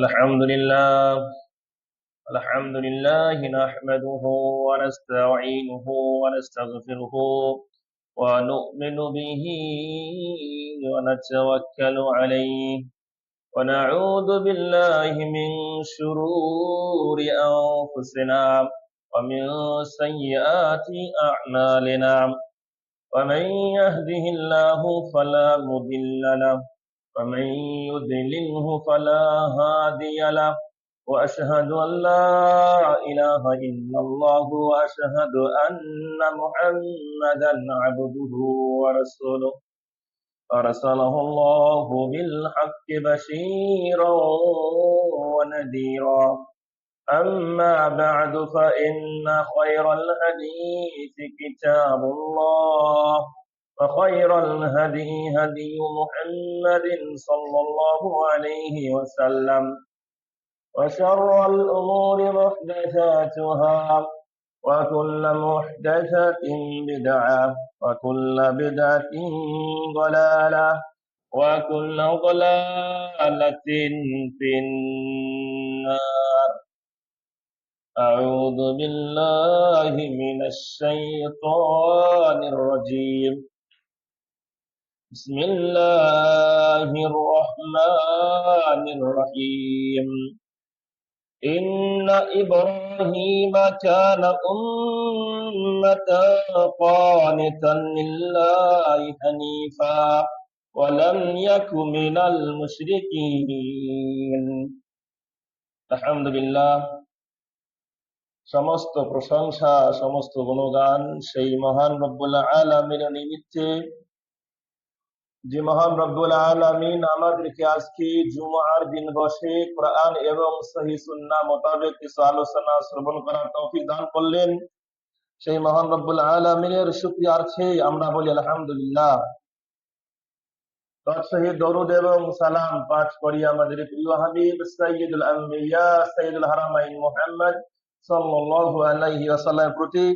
الحمد لله الحمد لله نحمده ونستعينه ونستغفره ونؤمن به ونتوكل عليه ونعوذ بالله من شرور أنفسنا ومن سيئات أعمالنا ومن يهده الله فلا مضل له ومن يضلله فلا هادي له وأشهد أن لا إله إلا الله وأشهد أن محمدا عبده ورسوله أرسله الله بالحق بشيرا ونذيرا أما بعد فإن خير الحديث كتاب الله وخير الهدي هدي محمد صلى الله عليه وسلم وشر الأمور محدثاتها وكل محدثة بدعة وكل بدعة ضلالة وكل ضلالة في النار. أعوذ بالله من الشيطان الرجيم. بسم الله الرحمن الرحيم. إن إبراهيم كان أمة قانتا لله حنيفا ولم يك من المشركين. الحمد لله. সমস্ত প্রশংসা সমস্ত গুণগান সেই মহান রব্বুল আলামিনের নিমিত্তে, যে মহান রব্বুল আলামিন আমাদেরকে আজকে জুমার দিন বসে কোরআন এবং সহিহ সুন্নাহ মোতাবেক কিছু আলোচনা শ্রবণ করার তৌফিক দান করলেন। সেই মহান রব্বুল আলামিনের শুকরিয়ার্থে আমরা বলি আলহামদুলিল্লাহ। তৎসহিত দরুদ এবং সালাম পাঠ করি আমাদের প্রিয় হাবিব সাইয়্যিদুল আম্বিয়া সাইয়্যিদুল হারামাইন মুহাম্মদ সাল্লাল্লাহু আলাইহি ওয়াসাল্লামের প্রতি,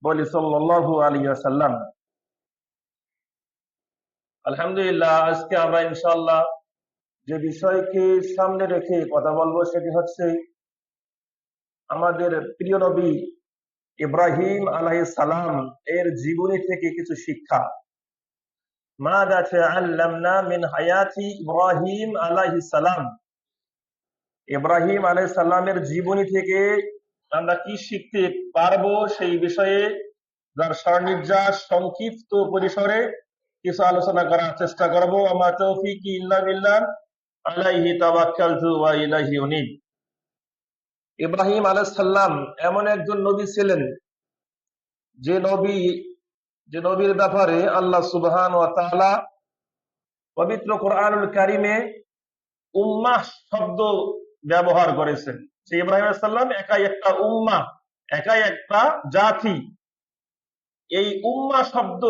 বলি সাল্লাল্লাহু আলাইহি ওয়াসাল্লাম। আলহামদুলিল্লাহ, আজকে আমরা ইনশাআল্লাহ যে বিষয়কে সামনে রেখে কথা বলবো সেটি হচ্ছে আমাদের প্রিয় নবী ইব্রাহিম আলাইহিস সালাম এর জীবনী থেকে কিছু শিক্ষা। মাযা তাআল্লামনা মিন হায়াতি ইব্রাহিম আলাইহিস সালাম। ইব্রাহিম আলাইহিস সালামের জীবনী থেকে আমরা কি শিখতে পারবো সেই বিষয়ে যার সরনির্যাস সংক্ষিপ্ত পরিসরে কিছু আলোচনা করার চেষ্টা করব। আমা তৌফিকি ইল্লা বিল্লাহ, আলাইহি তাওয়াক্কালতু ওয়া ইলাইহি উনীব। ইব্রাহিম আলাইহিস সালাম এমন একজন নবী ছিলেন যে নবীর ব্যাপারে আল্লাহ সুবহানাহু ওয়া তাআলা পবিত্র কোরআনুল কারীমে উম্মাহ শব্দ ব্যবহার করেছেন। যে ইব্রাহিম আলাইহিস সালাম একাই একটা উম্মাহ, একাই একটা জাতি। এই উম্মাহ শব্দ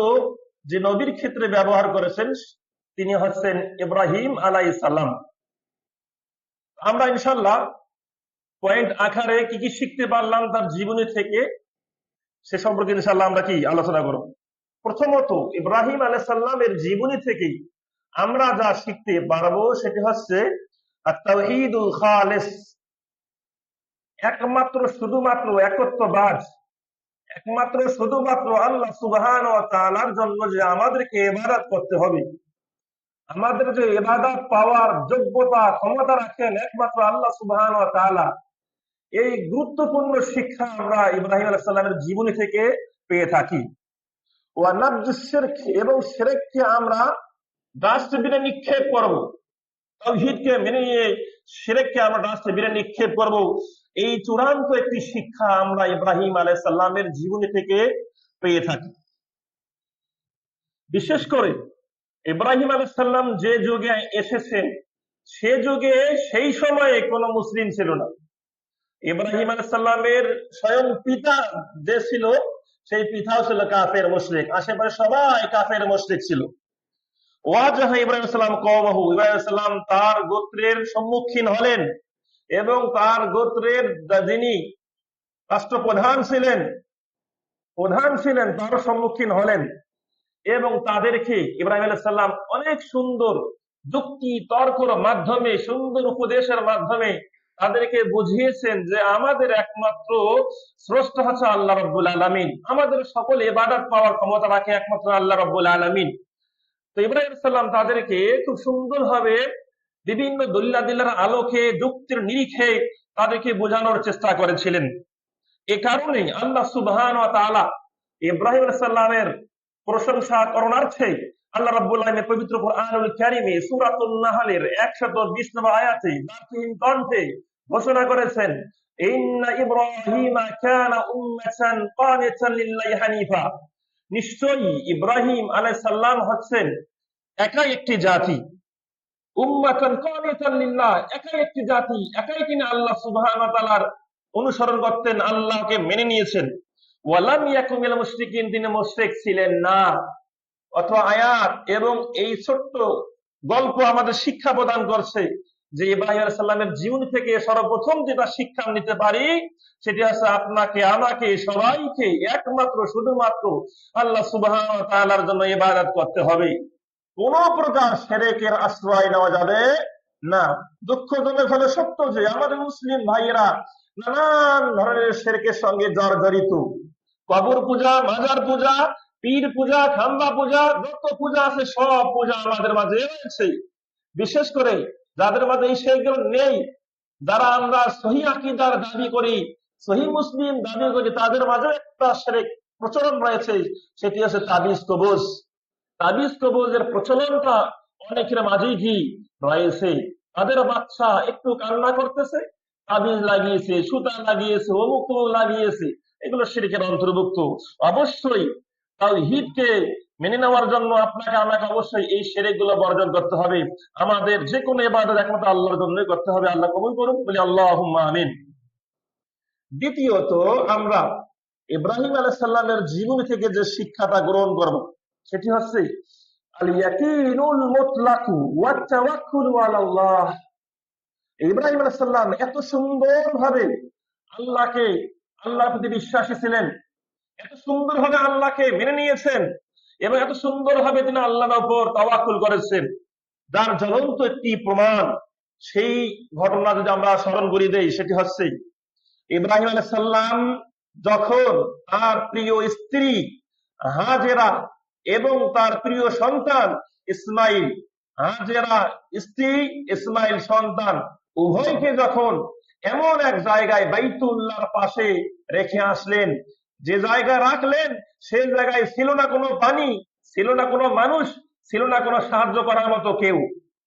যে নবীর ক্ষেত্রে ব্যবহার করেছেন তিনি হচ্ছেন ইব্রাহিম আলাইহিস সালাম। আমরা ইনশাআল্লাহ পয়েন্ট আকারে কি কি শিখতে পারলাম তার জীবনী থেকে, সে সম্পর্কে ইনশাআল্লাহ আমরা কি আলোচনা করব। প্রথমত, ইব্রাহিম আলাইহিস সালামের জীবনী থেকেই আমরা যা শিখতে পারবো সেটি হচ্ছে আত-তাওহীদুল খালিস, একমাত্র শুধুমাত্র একত্ববাদ, একমাত্র শুধুমাত্র আল্লাহ সুবহানাহু ওয়া তাআলার জন্য যে আমাদেরকে ইবাদত করতে হবে, আমাদের যে ইবাদত পাওয়ার যোগ্যতা ক্ষমতা রাখেন একমাত্র আল্লাহ সুবহানাহু ওয়া তাআলা। এই গুরুত্বপূর্ণ শিক্ষা আমরা ইব্রাহিম আলাইহিস সালামের জীবনী থেকে পেয়ে থাকি। ওয়া নাবযুশ শিরক, এবং শিরককে আমরা ডাস্টবিনে নিক্ষেপ করব, তাওহীদকে মেনে নিয়ে শিরককে আমরা ডাস্টবিনে নিক্ষেপ করব। এই চূড়ান্ত একটি শিক্ষা আমরা ইব্রাহিম আলাইহিস সালামের জীবনী থেকে পেয়ে থাকি। বিশেষ করে ইব্রাহিম আলাইহিস সালাম যে যুগে এসেছেন সে যুগে সেই সময়ে কোনো মুসলিম ছিল না। ইব্রাহিম আলাইহিস সালামের স্বয়ং পিতা যে ছিল সেই পিতাও ছিল কাফের মুশরিক, আশেপাশে সবাই কাফের মুশরিক ছিল। ওয়াজাহা ইব্রাহিম আলাইহিস সালাম কওমাহু, ইব্রাহিম আলাইহিস সালাম তার গোত্রের সম্মুখীন হলেন এবং তার গোত্রের যিনি রাষ্ট্রপ্রধান ছিলেন তার সম্মুখীন হলেন এবং তাদেরকে ইব্রাহিম আলাইহিস সালাম অনেক সুন্দর যুক্তি তর্কর মাধ্যমে, সুন্দর উপদেশের মাধ্যমে তাদেরকে বুঝিয়েছেন যে আমাদের একমাত্র স্রষ্টা হচ্ছে আল্লাহ রাব্বুল আলামিন, আমাদের সকল ইবাদত পাওয়ার ক্ষমতা রাখে একমাত্র আল্লাহ রাব্বুল আলামিন। তো ইব্রাহিম সাল্লাম তাদেরকে খুব সুন্দরভাবে বিভিন্ন দলিলাদিল্লার আলোকে, যুক্তির নিরিখে তাদেরকে বোঝানোর চেষ্টা করেছিলেন। এ কারণেই আল্লাহ সুবহান ওয়া তাআলা ইব্রাহিম আলাইহিস সালামের প্রশংসা করণার্থে আল্লাহ রাব্বুল আলামিন পবিত্র কোরআনুল কারীমে সূরাতুন নাহলের 120 নম্বর আয়াতে দার্থহীন কণ্ঠে ঘোষণা করেছেন, ইন্না ইব্রাহিমা কানা উম্মাতান কানিতান লিল্লাহি হানিফা। নিশ্চয়ই ইব্রাহিম আলাইহিস সালাম হচ্ছেন একাই একটি জাতি, উম্মাতান কানিতান লিল্লাহ, একাই একটি জাতি, একাই তিনি আল্লাহ সুবহানাহু ওয়া তাআলার অনুসরণ করতেন, আল্লাহকে মেনে নিয়েছেন। ওয়ালাম ইয়াকুম মিনাল মুশরিকিন, তিনি মুশরিক ছিলেন না। অথবা আয়াত এবং এই ছোট্ট গল্প আমাদের শিক্ষা প্রদান করছে যে ইব্রাহিম আলাইহিস সালামের জীবন থেকে সর্বপ্রথম যেটা শিক্ষা নিতে পারি সেটি হচ্ছে আপনাকে, আমাকে, সবাইকে একমাত্র শুধুমাত্র আল্লাহ সুবহানাহু ওয়া তাআলার জন্য ইবাদত করতে হবে। কোন প্রকার শিরকের আশ্রয় নেওয়া যাবে না। দুঃখজনক হলে সত্য যে আমাদের মুসলিম ভাইয়েরা নানান ধরনের শিরকের সঙ্গে জর্জরিত। কবর পূজা, মাজার পূজা, পীর পূজা, খাম্বা পূজা, যত পূজা আছে সব পূজা আমাদের মাঝে রয়েছে। বিশেষ করে যাদের মাঝে এই শিরকগুলো নেই, যারা আমরা সহিহ আকীদার দাবি করি, সহিহ মুসলিম দাবি করি, তাদের মাঝে একটা শিরক প্রচলন রয়েছে, সেটি হচ্ছে তাবিজ কবজ। তাবিজ কবজের প্রচলনটা অনেকের মাঝেই কি রয়েছে। তাদের বাচ্চা একটু কান্না করতেছে, তাবিজ লাগিয়েছে, সুতা লাগিয়েছে, অমুক তমুক লাগিয়েছে, এগুলো শিরকের অন্তর্ভুক্ত। অবশ্যই তাওহীদকে মেনে নেওয়ার জন্য আপনাকে আমাকে অবশ্যই এই শিরকগুলো বর্জন করতে হবে। আমাদের যে কোনো ইবাদত একমাত্র আল্লাহর জন্যই করতে হবে। আল্লাহ কবুল করুন, বলি আল্লাহুম্মা আমিন। দ্বিতীয়ত, আমরা ইব্রাহিম আলাইহিস সালামের জীবন থেকে যে শিক্ষাটা গ্রহণ করব সেটি হচ্ছে আল ইয়াকিনুল মুতলাকু ওয়াত তাওয়াক্কুলু আলাল্লাহ। ইব্রাহিম আলাইহিস সালাম এত সুন্দরভাবে আল্লাহকে, আল্লাহর প্রতি বিশ্বাসী ছিলেন, এত সুন্দরভাবে আল্লাহকে মেনে নিয়েছেন এবং এত সুন্দরভাবে তিনি আল্লাহর উপর তাওয়াক্কুল করেছেন, যার জ্বলন্ত একটি প্রমাণ, সেই ঘটনা যদি আমরা স্মরণ করি দেই, সেটি হচ্ছে ইব্রাহিম আলাইহিস সালাম যখন তার প্রিয় স্ত্রী হাজেরা এবং তার প্রিয় সন্তান ইসমাইল, হাজেরা স্ত্রী, ইসমাইল সন্তান, উভয়কে যখন এমন এক জায়গায় বাইতুল্লাহর পাশে রেখে আসলেন, যে জায়গায় রাখলেন সেই জায়গায় ছিল না কোনো পানি, ছিল না কোনো মানুষ, ছিল না কোনো সাহায্য করার মতো কেউ।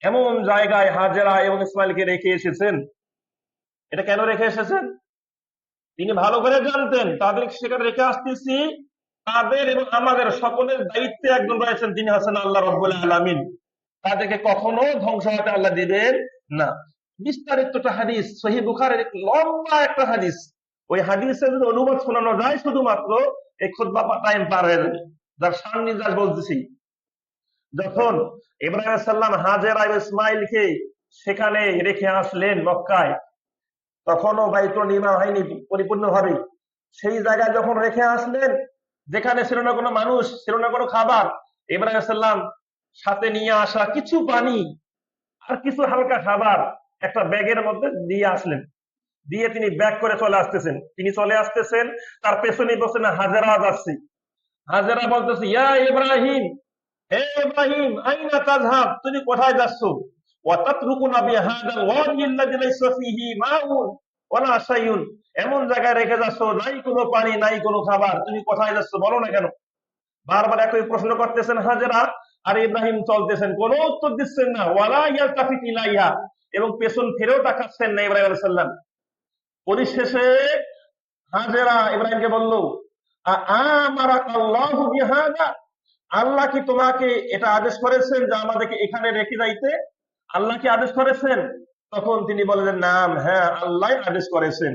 এমন জায়গায় হাজেরা এবং ইসমাইলকে রেখে এসেছেন। এটা কেন রেখে এসেছেন? তিনি ভালো করে জানতেন তাদের সেখানে রেখে আসতেছি, তাদের এবং আমাদের সকলের দায়িত্বে একজন রয়েছেন, তিনি হচ্ছেন আল্লাহ রাব্বুল আলামিন। তাদেরকে কখনো ধ্বংস হতে আল্লাহ দিবেন না। বিস্তারিত হাদিস, সহিহ বুখারীর লম্বা একটা হাদিস, ওই হাদিসের যদি অনুবাদ শোনানো যায় শুধুমাত্র এই খুতবা টাইম পার হয়ে যাবে। যার সান্নিধ্যাস বলতেছি, যখন ইব্রাহিম আলাইহিস সালাম হাজেরা এবং ইসমাইলকে সেখানে রেখে আসলেন মক্কায়, তখনও বাইতুল নির্মাণ হয়নি পরিপূর্ণভাবে। সেই জায়গায় যখন রেখে আসলেন, যেখানে ছিল না কোনো মানুষ, ছিল না কোনো খাবার, ইব্রাহিম আলাইহিস সালাম সাথে নিয়ে আসা কিছু পানি আর কিছু হালকা খাবার একটা ব্যাগের মধ্যে দিয়ে আসলেন। দিয়ে তিনি ব্যাগ করে চলে আসতেছেন। তিনি চলে আসতেছেন, তার পেছনে বসেন হাজেরা যাচ্ছে। হাজেরা বলতেছে, ইয়া ইব্রাহিম, হে ইব্রাহিম, আইনা তাযহাব, তুমি কোথায় যাচ্ছ? ওয়া তাতরুকুনা বিহাদাল ওয়াদি আল্লাযী লাইসা ফীহি মাউন ওয়ালা শাইউন, এমন জায়গায় রেখে যাচ্ছ, নাই কোনো পানি, নাই কোনো খাবার, তুমি কোথায় যাচ্ছ বলো না কেন? বারবার একই প্রশ্ন করতেছেন হাজেরা, আর ইব্রাহিম চলতেছেন, কোনো উত্তর দিচ্ছেন না। ওয়ালা ইয়ালতাফিত ইলাইহা, এবং পেছন ফিরেও তাকাচ্ছেন না ইব্রাহিম আলাইহিস সালাম। পরিশেষে হাজেরা ইব্রাহিমকে বলল, আমারাকাল্লাহু বিহাদা, আল্লাহ কি তোমাকে এটা আদেশ করেছেন যে আমাদেরকে এখানে রেখে যাইতে? আল্লাহ কি আদেশ করেছেন? তখন তিনি বললেন, নাম, হ্যাঁ, আল্লাহ আদেশ করেছেন।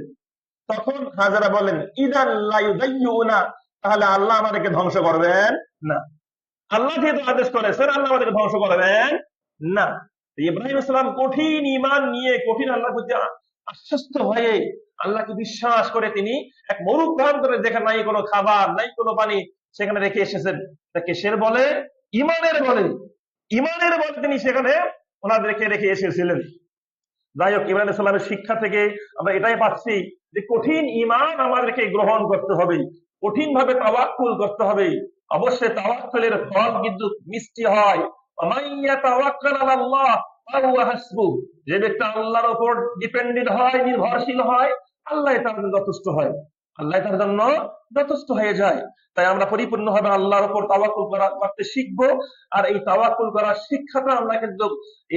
তখন হাজেরা বলেন, ইদান লা ইউদাইয়ুনা, তাহলে আল্লাহ আমাদেরকে ধ্বংস করবেন না। আল্লাহ যেহেতু আদেশ করেছেন, আল্লাহ আমাদেরকে ধ্বংস করবেন না। ইব্রাহিম আলাইহিস সালাম কঠিন ঈমান নিয়ে, কঠিন আল্লাহর প্রতি আশ্বস্ত হয়ে, আল্লাহকে বিশ্বাস করে তিনি এক মরু প্রান্তরে, যেখানে নাই কোনো খাবার, নাই কোনো পানি, সেখানে রেখে এসেছেন। তা কিসের বলে? ইমানের বলে। ইমানের বলে তিনি সেখানে ওনাদেরকে রেখে এসেছিলেন। যাই হোক, ইব্রাহিম আলাইহিস সালামের শিক্ষা থেকে আমরা এটাই পাচ্ছি যে কঠিন ঈমান আমাদেরকে গ্রহণ করতে হবে, কঠিন ভাবে তাওয়াক্কুল করতে হবে। অবশ্যই তাওয়াক্কুলের ফল কিন্তু মিষ্টি হয়। ওমান ইয়াতাওয়াক্কাল আলাল্লাহ ফাহুয়া হাসবুহ। যে ব্যক্তি আল্লাহর উপর ডিপেন্ডেন্ট হয়, নির্ভরশীল হয়, আল্লাহ তার জন্য যথেষ্ট হয়, আল্লাহ তার জন্য যথেষ্ট হয়ে যায়। তাই আমরা পরিপূর্ণভাবে আল্লাহর উপর তাওয়াক্কুল করতে শিখবো। আর এই তাওয়াক্কুল করার শিক্ষাটা আমরা কিন্তু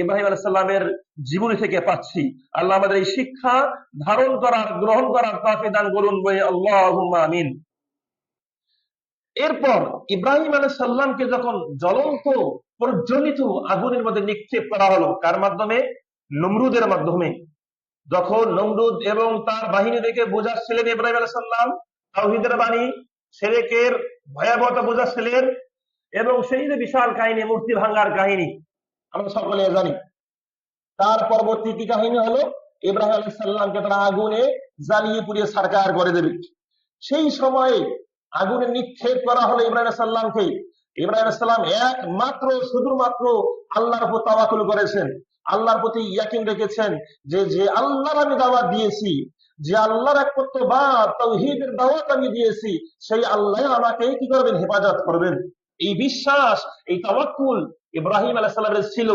ইব্রাহিম আলাইহিস সালামের জীবনী থেকে পাচ্ছি। আল্লাহ আমাদের এই শিক্ষা ধারণ করার, গ্রহণ করার তৌফিক দান করুন, বলে আল্লাহুম্মা আমিন। এরপর ইব্রাহিম আলাইহিস সালামকে যখন জ্বলন্ত প্রজ্বলিত আগুনের মধ্যে নিক্ষেপ করা হলো, কার মাধ্যমে? নমরুদের মাধ্যমে। যখন নমরুদ এবং তার বাহিনী দেখে বোঝাচ্ছিলেন ইব্রাহিম আলাইহিস সালাম তাওহীদের বাণী, শিরকের ভয়াবহতা বোঝাচ্ছিলেন, এবং সেই যে বিশাল কাহিনী, মূর্তি ভাঙার কাহিনী আমরা সকলে জানি। তার পরবর্তী কি কাহিনী হলো? ইব্রাহিম আলাইহিস সালামকে তারা আগুনে জ্বালিয়ে পুড়িয়ে ছারখার করে দেবে। সেই সময়ে আগুনে নিক্ষেপ করা হলো ইব্রাহিম আলাইহিস সালামকে। ইব্রাহিম আলাইহিস সালাম একমাত্র শুধুমাত্র আল্লাহর উপর তাওয়াক্কুল করেছেন, আল্লাহর প্রতি ইয়াকিন রেখেছেন যে যে আল্লাহর আমি দাওয়াত দিয়েছি, যে আল্লাহর একত্ববাদ তাওহীদের দাওয়াত আমি দিয়েছি, সেই আল্লাহ আমাকে কি করবেন? হেফাজত করবেন। এই বিশ্বাস, এই তাওয়াক্কুল ইব্রাহিম আলাইহিস সালামের ছিল।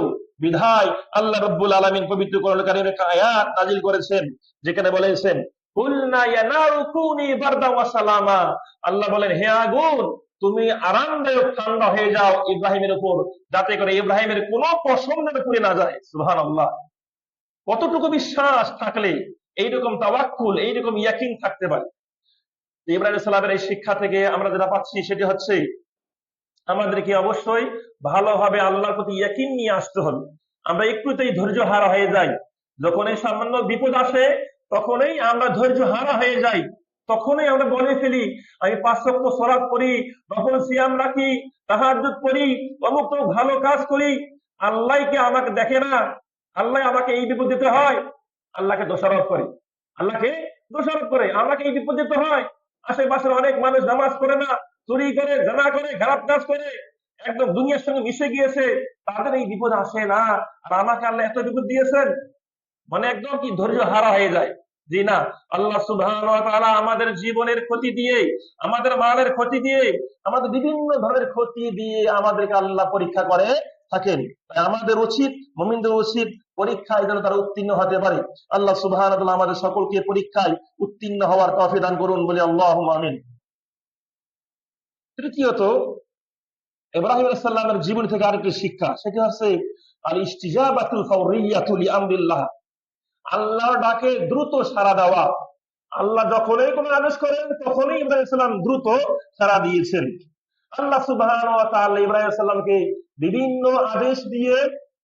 বিধায় আল্লাহ রাব্বুল আলামিন পবিত্র কোরআন কারীমে একটা আয়াত নাযিল করেছেন, যেখানে বলেছেন কুলনা ইয়া নারু কুনি বারদা ওয়া সালামা। আল্লাহ বলেন, হে আগুন, তুমি আরামদায়ক ঠান্ডা হয়ে যাও ইব্রাহিমের উপর, যাতে করে ইব্রাহিমের কোনো পছন্দের পুড়ে না যায়। সুবহানাল্লাহ। কতটুকু বিশ্বাস থাকলে এইরকম তাওয়াক্কুল, এইরকম ইয়াকিন থাকতে পারে। ইব্রাহিম আলাইহিস সালামের এই শিক্ষা থেকে আমরা যেটা পাচ্ছি সেটি হচ্ছে আমাদেরকে অবশ্যই ভালোভাবে আল্লাহর প্রতি ইয়াকিন নিয়ে আসতে হবে। আমরা একটুতেই ধৈর্য হারা হয়ে যাই। যখন এই সামান্য বিপদ আসে তখনই আমরা ধৈর্য হারা হয়ে যাই, তখনই আমরা বলে ফেলি আমি 5 ওয়াক্ত সালাত করি, নফল সিয়াম রাখি, তাহাজ্জুদ করি, অমুক তো ভালো কাজ করি, আল্লাহ কি আমাকে দেখে না? আল্লাহ আমাকে এই বিপদ দিতে হয়। আল্লাহকে দোষারোপ করে, আল্লাহকে দোষারোপ করে আমাকে এই বিপদ দিতে হয়। আশেপাশের অনেক মানুষ নামাজ পড়ে না, চুরি করে, জানা করে, খারাপ কাজ করে, একদম দুনিয়ার সঙ্গে মিশে গিয়েছে, তাদের এই বিপদ আসে না, আর আমাকে আল্লাহ এত বিপদ দিয়েছেন। মানে একদম কি ধৈর্য হারা হয়ে যায়। জি না, আল্লাহ সুবহানাহু ওয়া তাআলা আমাদের জীবনের ক্ষতি দিয়ে, আমাদের মালের ক্ষতি দিয়ে, আমাদের বিভিন্ন ধরনের ক্ষতি দিয়ে আমাদেরকে আল্লাহ পরীক্ষা করে থাকেন। তাই আমাদের উচিত, মুমিনদের উচিত পরীক্ষায় যেন তারা উত্তীর্ণ হতে পারে। আল্লাহ সুবহানাহু ওয়া তাআলা আমাদের সকলকে পরীক্ষায় উত্তীর্ণ হওয়ার তৌফিক দান করুন, বলে আল্লাহুম্মা আমিন। তৃতীয়ত, ইব্রাহিম আলাইহিস সালামের জীবন থেকে আরেকটি শিক্ষা, সেটি হচ্ছে আল ইস্তিজাবাতুল ফাওরিয়াতু লিআমরিল্লাহ। আল্লাহর ডাকে দ্রুত সাড়া দেওয়া। আল্লাহ যখনই কোনো আদেশ করেন তখনই ইব্রাহিম আলাইহিস সালাম দ্রুত সাড়া দিয়েছেন। আল্লাহ সুবহানাহু ওয়া তাআলা ইব্রাহিম আলাইহিস সালামকে বিভিন্ন আদেশ দিয়ে,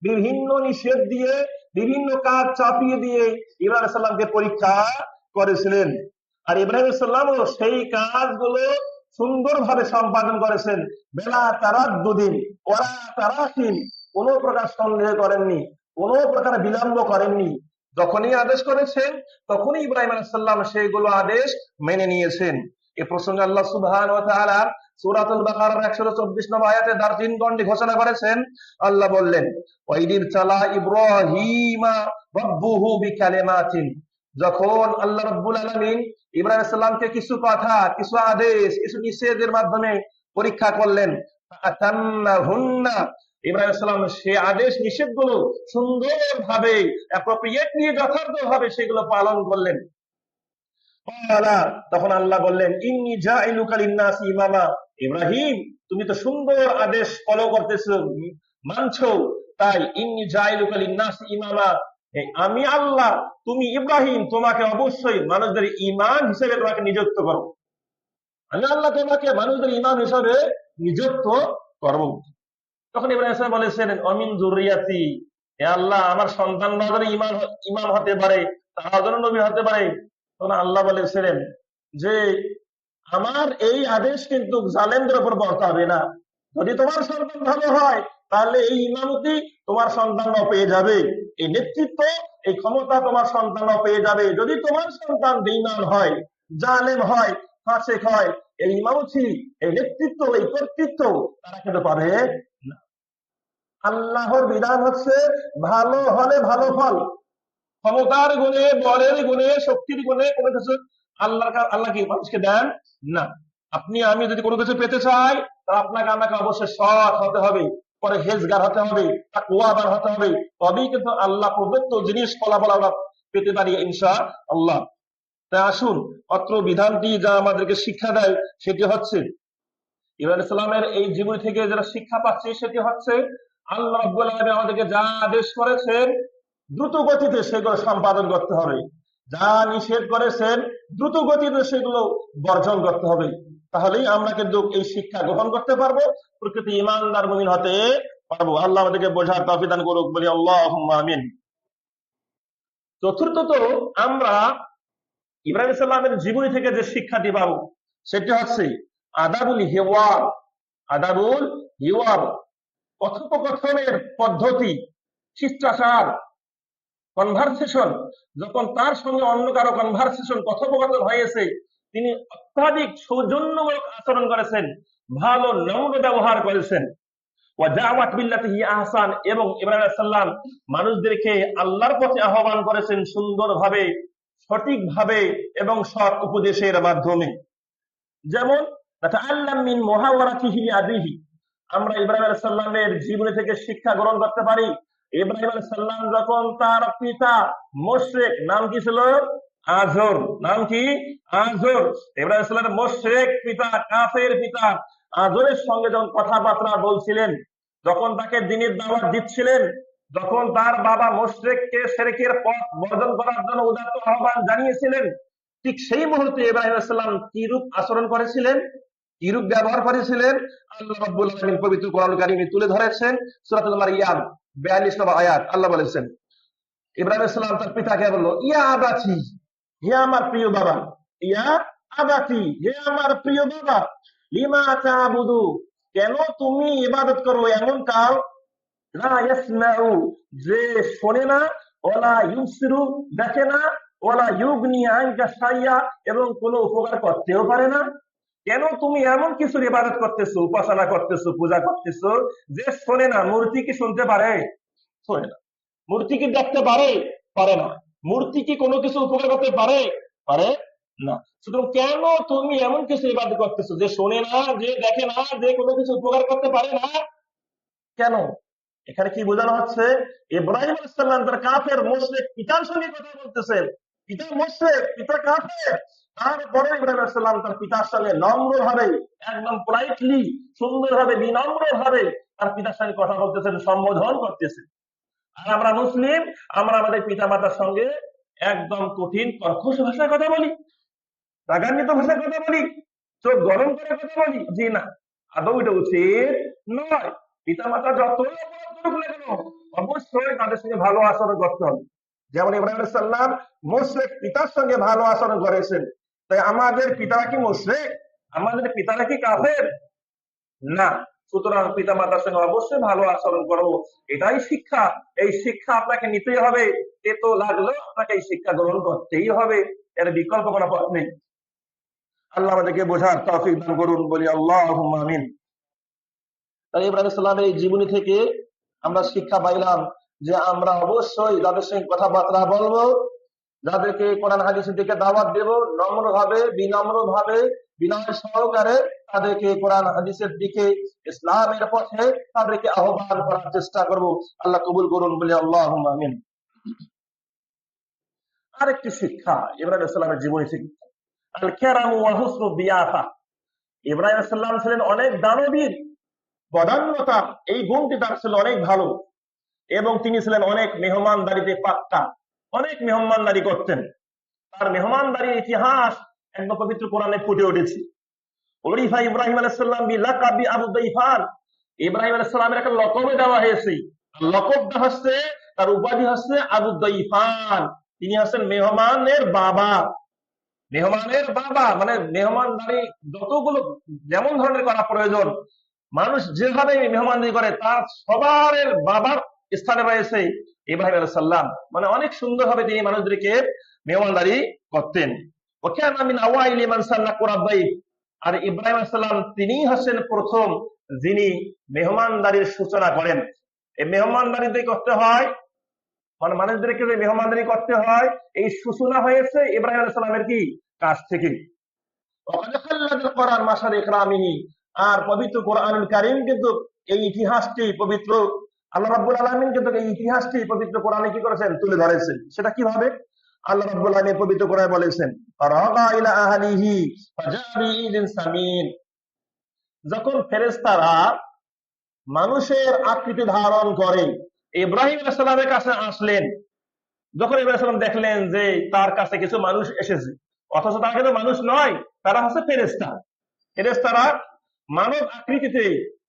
বিভিন্ন নিষেধ দিয়ে, বিভিন্ন কাজ চাপিয়ে দিয়ে ইব্রাহিম আলাইহিস সালামকে পরীক্ষা করেছিলেন। আর ইব্রাহিম আলাইহিস সালামও সেই কাজগুলো সুন্দরভাবে সম্পাদন করেছেন। বেলা তারাদ্দুদিন ওয়ালা তারাখিন, কোনো প্রকার সন্দেহ করেননি, কোনো প্রকার বিলম্ব করেননি। যখনই আদেশ করেছেন তখনই ইব্রাহিম আলাইহিস সালাম সেইগুলো আদেশ মেনে নিয়েছেন। এ প্রসঙ্গে আল্লাহ সুবহানাহু ওয়া তাআলা সূরাতুল বাকারার 124 নম্বর আয়াতে দারজিন গণ্ডি ঘোষণা করেছেন। আল্লাহ বললেন, ওয়াইদির চালা ইব্রাহিমা রাব্বুহু বিকালিমাতিন। যখন আল্লাহ রাব্বুল আলামিন ইব্রাহিম আলাইহিস সালামকে কিছু কথা, কিছু আদেশ, কিছু নিষেধের মাধ্যমে পরীক্ষা করলেন, আতান্নাহুন্না, ইব্রাহিম আলাইহিস সালাম সেই আদেশ নিষেধগুলো সুন্দরভাবে, অ্যাপ্রোপ্রিয়েটলি, যথার্থভাবে সেগুলো পালন করলেন। তখন আল্লাহ বললেন, ইন্নী জাইলুকা লিন্নাসি ইমামা। ইব্রাহিম, তুমি তো সুন্দর আদেশ ফলো করতেছো, মানছো, তাই ইন্নী জাইলুকা লিন্নাসি ইমামা, আমি আল্লাহ, তুমি ইব্রাহিম, তোমাকে অবশ্যই মানুষদের ইমাম হিসেবে তোমাকে নিযুক্ত করব। আমি আল্লাহ তোমাকে মানুষদের ইমাম হিসেবে নিযুক্ত করব। তখন ইব্রাহিম বলেছেন, অমিন যুররিয়াতি, হে আল্লাহ, আমার সন্তানরা যেন ইমাম হতে পারে, তারা যেন নবী হতে পারে। তখন আল্লাহ বলেছিলেন যে আমার এই আদেশ কিন্তু জালেমদের উপর বর্তাবে না। যদি তোমার সন্তান ভালো হয় তাহলে এই ইমামতি তোমার সন্তানরাও পেয়ে যাবে, এই নেতৃত্ব, এই ক্ষমতা তোমার সন্তানরাও পেয়ে যাবে। যদি তোমার সন্তান বেঈমান হয়, জালেম হয়, ফাসিক হয়, এই ইমামতি, এই নেতৃত্ব, এই কর্তৃত্ব তারা কিন্তু পাবে না। আল্লাহর বিধান হচ্ছে ভালো হলে ভালো ফল। ক্ষমতার গুণে, বলের গুণে, শক্তির গুণে কোনো কিছু আল্লাহ কি মানুষকে দেন না। আপনি আমি যদি কোনো কিছু পেতে চাই, তা আপনাকে আমাকে অবশ্যই সৎ হতে হবে, পরে হেজগার হতে হবে, তাকওয়াবান হতে হবে, তবেই কিন্তু আল্লাহ প্রদত্ত জিনিস ফলাফল আমরা পেতে পারি ইনশাআল্লাহ। তাই আসুন, অত্র বিধানটি যা আমাদেরকে শিক্ষা দেয় সেটি হচ্ছে, ইব্রাহিম আলাইহিস সালামের এই জীবনী থেকে যারা শিক্ষা পাচ্ছি সেটি হচ্ছে, আল্লাহ রাব্বুল আলামিন আমাদেরকে যা আদেশ করেছেন দ্রুত গতিতে সেগুলো সম্পাদন করতে হবে, যা নিষেধ করেছেন দ্রুত গতিতে সেগুলো বর্জন করতে হবে। তাহলেই আমরা কিন্তু এই শিক্ষা গ্রহণ করতে পারবো, প্রকৃতি ইমানদার মুমিন হতে পারবো। আল্লাহ আমাদেরকে বোঝার তৌফিক দান করুক, বলি আল্লাহুম্মা আমিন। চতুর্থত, আমরা ইব্রাহিম আলাইহিস সালামের জীবনী থেকে যে শিক্ষাটি পাবো সেটি হচ্ছে আদাবুল হিওয়ার। আদাবুল হিওয়ার, কথোপকথনের পদ্ধতি, শিষ্টাচার, কনভারসেশন। যখন তার সঙ্গে অন্য কারো কনভারসেশন, কথোপকথন হয়েছে, তিনি অত্যাধিক সৌজন্যমূলক আচরণ করেছেন, ভালো নম্র ব্যবহার করেছেন। ওয়াদাওয়াত বিল্লাতিহি আহসান, এবং ইব্রাহিম আলাইহিস সালাম মানুষদেরকে আল্লাহর পথে আহ্বান করেছেন সুন্দরভাবে, সঠিকভাবে এবং সৎ উপদেশের মাধ্যমে। যেমন নাতাআল্লাম মিন মুহাওয়ারাতিহি লিআবিহি, আমরা ইব্রাহিম আলাইহিস সালামের জীবনী থেকে শিক্ষা গ্রহণ করতে পারি। ইব্রাহিম আলাইহিস সালাম যখন তার পিতা মুশরিক, নাম কি ছিল? আযর। নাম কি? আযর। ইব্রাহিম আলাইহিস সালামের মুশরিক পিতা, কাফের পিতা আযরের সঙ্গে যখন কথাবার্তা বলছিলেন, যখন তাকে দ্বীনের দাওয়াত দিচ্ছিলেন, যখন তার বাবা মুশরিককে শিরকের পথ বর্জন করার জন্য উদাত্ত আহ্বান জানিয়েছিলেন, ঠিক সেই মুহূর্তে ইব্রাহিম আলাইহিস সালাম কিরূপ আচরণ করেছিলেন, কিরূপ ব্যবহার করেছিলেন, আল্লাহ রাব্বুল আলামিন পবিত্র কোরআনুল কারীমে তুলে ধরেছেন। সূরাতুল মারইয়াম 42 নম্বর আয়াত, আল্লাহ বলেছেন, ইব্রাহিম আলাইহিস সালাম তার পিতাকে বলল, ইয়া আবাতি, হে আমার প্রিয় বাবা, ইয়া আবাতি, হে আমার প্রিয় বাবা, লিমা তা'বুদু, কেন তুমি ইবাদত করো এমন কাল, লা ইয়াসমাউ, যে শোনে না, ওয়ালা ইউবসিরু, দেখে না, ওয়ালা ইউগনি আনকা শাইয়া, এবং কোনো উপকার করতেও পারে না। কেন তুমি এমন কিছুর ইবাদত করতেছো, উপাসনা করতেছো, পূজা করতেছো যে শোনে না? মূর্তি কি শুনতে পারে? শোনে না। মূর্তি কি দেখতে পারে? পারে না। মূর্তি কি কোনো কিছু উপকার করতে পারে? পারে না। সুতরাং কেন তুমি এমন কিছু ইবাদত করতেছো যে শোনে না, যে দেখে না, যে কোনো কিছু উপকার করতে পারে না? কেন? এখানে কি বোঝানো হচ্ছে? ইব্রাহিম আলাইহিস সালাম তার কাফের মুশরিক পিতার সঙ্গে কথা বলতেছেন, পিতা মুশরিক, পিতা কাফের, তারপরে ইব্রাহিম আলাইহিস সালাম তার পিতার সঙ্গে নম্রভাবে, একদম পোলাইটলি, সুন্দরভাবে, বিনম্রভাবে তার পিতার সঙ্গে কথা বলতেছেন, সম্বোধন করতেছেন। আর আমরা মুসলিম, আমরা আমাদের পিতা মাতার সঙ্গে একদম কঠিন কর্কশ ভাষায় কথা বলি, রাগান্বিত ভাষায় কথা বলি, চোখ গরম করে কথা বলি। জি না, আদৌ এটা উচিত নয়। পিতা মাতা যতই অপরাধ করুক না কেন, অবশ্যই তাদের সঙ্গে ভালো আচরণ করতে হবে। যেমন ইব্রাহিম আলাইহিস সালাম মুশরিক পিতার সঙ্গে ভালো আচরণ করেছেন, তাই আমাদের পিতারা কি মুশরিক? আমাদের পিতারা কি কাফের? না। সুতরাং পিতা মাতার সঙ্গে অবশ্যই ভালো আচরণ করবো, এটাই শিক্ষা। এই শিক্ষা আপনাকে নিতেই হবে, তেতো লাগলেও আপনাকে এই শিক্ষা গ্রহণ করতেই হবে, এর বিকল্প কোনো পথ নেই। আল্লাহ আমাদেরকে বোঝার তৌফিক দান করুন, বলি আল্লাহুম্মা আমিন। তাই ইব্রাহিম আলাইহিস সালামের এই জীবনী থেকে আমরা শিক্ষা পাইলাম যে আমরা অবশ্যই যাদের সঙ্গে কথাবার্তা বলবো, যাদেরকে কোরআন হাদিসের দিকে দাওয়াত দেব, নম্রভাবে, বিনম্রভাবে, বিনয় সহকারে তাদেরকে কোরআন হাদিসের দিকে, ইসলামের পথে তাদেরকে আহ্বান করার চেষ্টা করব। আল্লাহ কবুল করুন, বলি আল্লাহুম্মা আমিন। আরেকটি শিক্ষা ইব্রাহিম আলাইহিস সালামের জীবনী থেকে, আল কারামু ওয়া হুসনু বিয়াফা। ইব্রাহিম আলাইহিস সালাম ছিলেন অনেক দানবীর, বদান্যতা, এই গুণটি তার ছিল অনেক ভালো, এবং তিনি ছিলেন অনেক মেহমানদারিতে পাক্কা, অনেক মেহমানদারি করতেন। তার মেহমানদারির ইতিহাস একদম পবিত্র কোরআনে ফুটে উঠেছে। ওরিফা ইব্রাহিম আলাইহিস সালাম বিলাকাবি আবু দাইফান, ইব্রাহিম আলাইহিস সালামের একটা লকব দেওয়া হয়েছে। লকবটা হচ্ছে, তার উপাধি হচ্ছে আবু দাইফান। তিনি হচ্ছেন মেহমানের বাবা। মেহমানের বাবা মানে মেহমানদারি যতগুলো যেমন ধরনের করা প্রয়োজন, মানুষ যেভাবে মেহমানদারি করে তার সবার বাবার স্থানে রয়েছে ইব্রাহিম আলাইহিস সালাম। মানে অনেক সুন্দরভাবে তিনি মানুষদেরকে মেহমানদারি করতেন। ওয়াকানা মিন আওয়াইলি মান সাল্লা কুরাবাইত, আর ইব্রাহিম আলাইহিস সালাম তিনিই হচ্ছেন প্রথম যিনি মেহমানদারির সূচনা করেন। এই মেহমানদারিতে করতে হয়, মানে মানুষদেরকে যে মেহমানদারি করতে হয়, এই সূচনা হয়েছে ইব্রাহিম আলাইহিস সালামের কি কাছ থেকে। কোরআন মাসার ইকরামিহি, আর পবিত্র কোরআনুল কারীম কিন্তু এই ইতিহাসটি পবিত্র, আল্লাহ রাব্বুল আলামিন কিন্তু এই ইতিহাসটি পবিত্র কোরআনে কি করেছেন, তুলে ধরেছেন। সেটা কিভাবে? আল্লাহ রাব্বুল আলামিন পবিত্র কোরআনে বলেছেন, ফারাগা ইলা আহলিহি ফাজা বিইদিন সামিন। যখন ফেরেশতারা মানুষের আকৃতি ধারণ করে ইব্রাহিম আলাইহিস সালামের কাছে আসলেন, যখন ইব্রাহিম আলাইহিস সালাম দেখলেন যে তার কাছে কিছু মানুষ এসেছে, অথচ তারা কিন্তু মানুষ নয়, তারা হচ্ছে ফেরেশতা। ফেরেশতারা মানব আকৃতিতে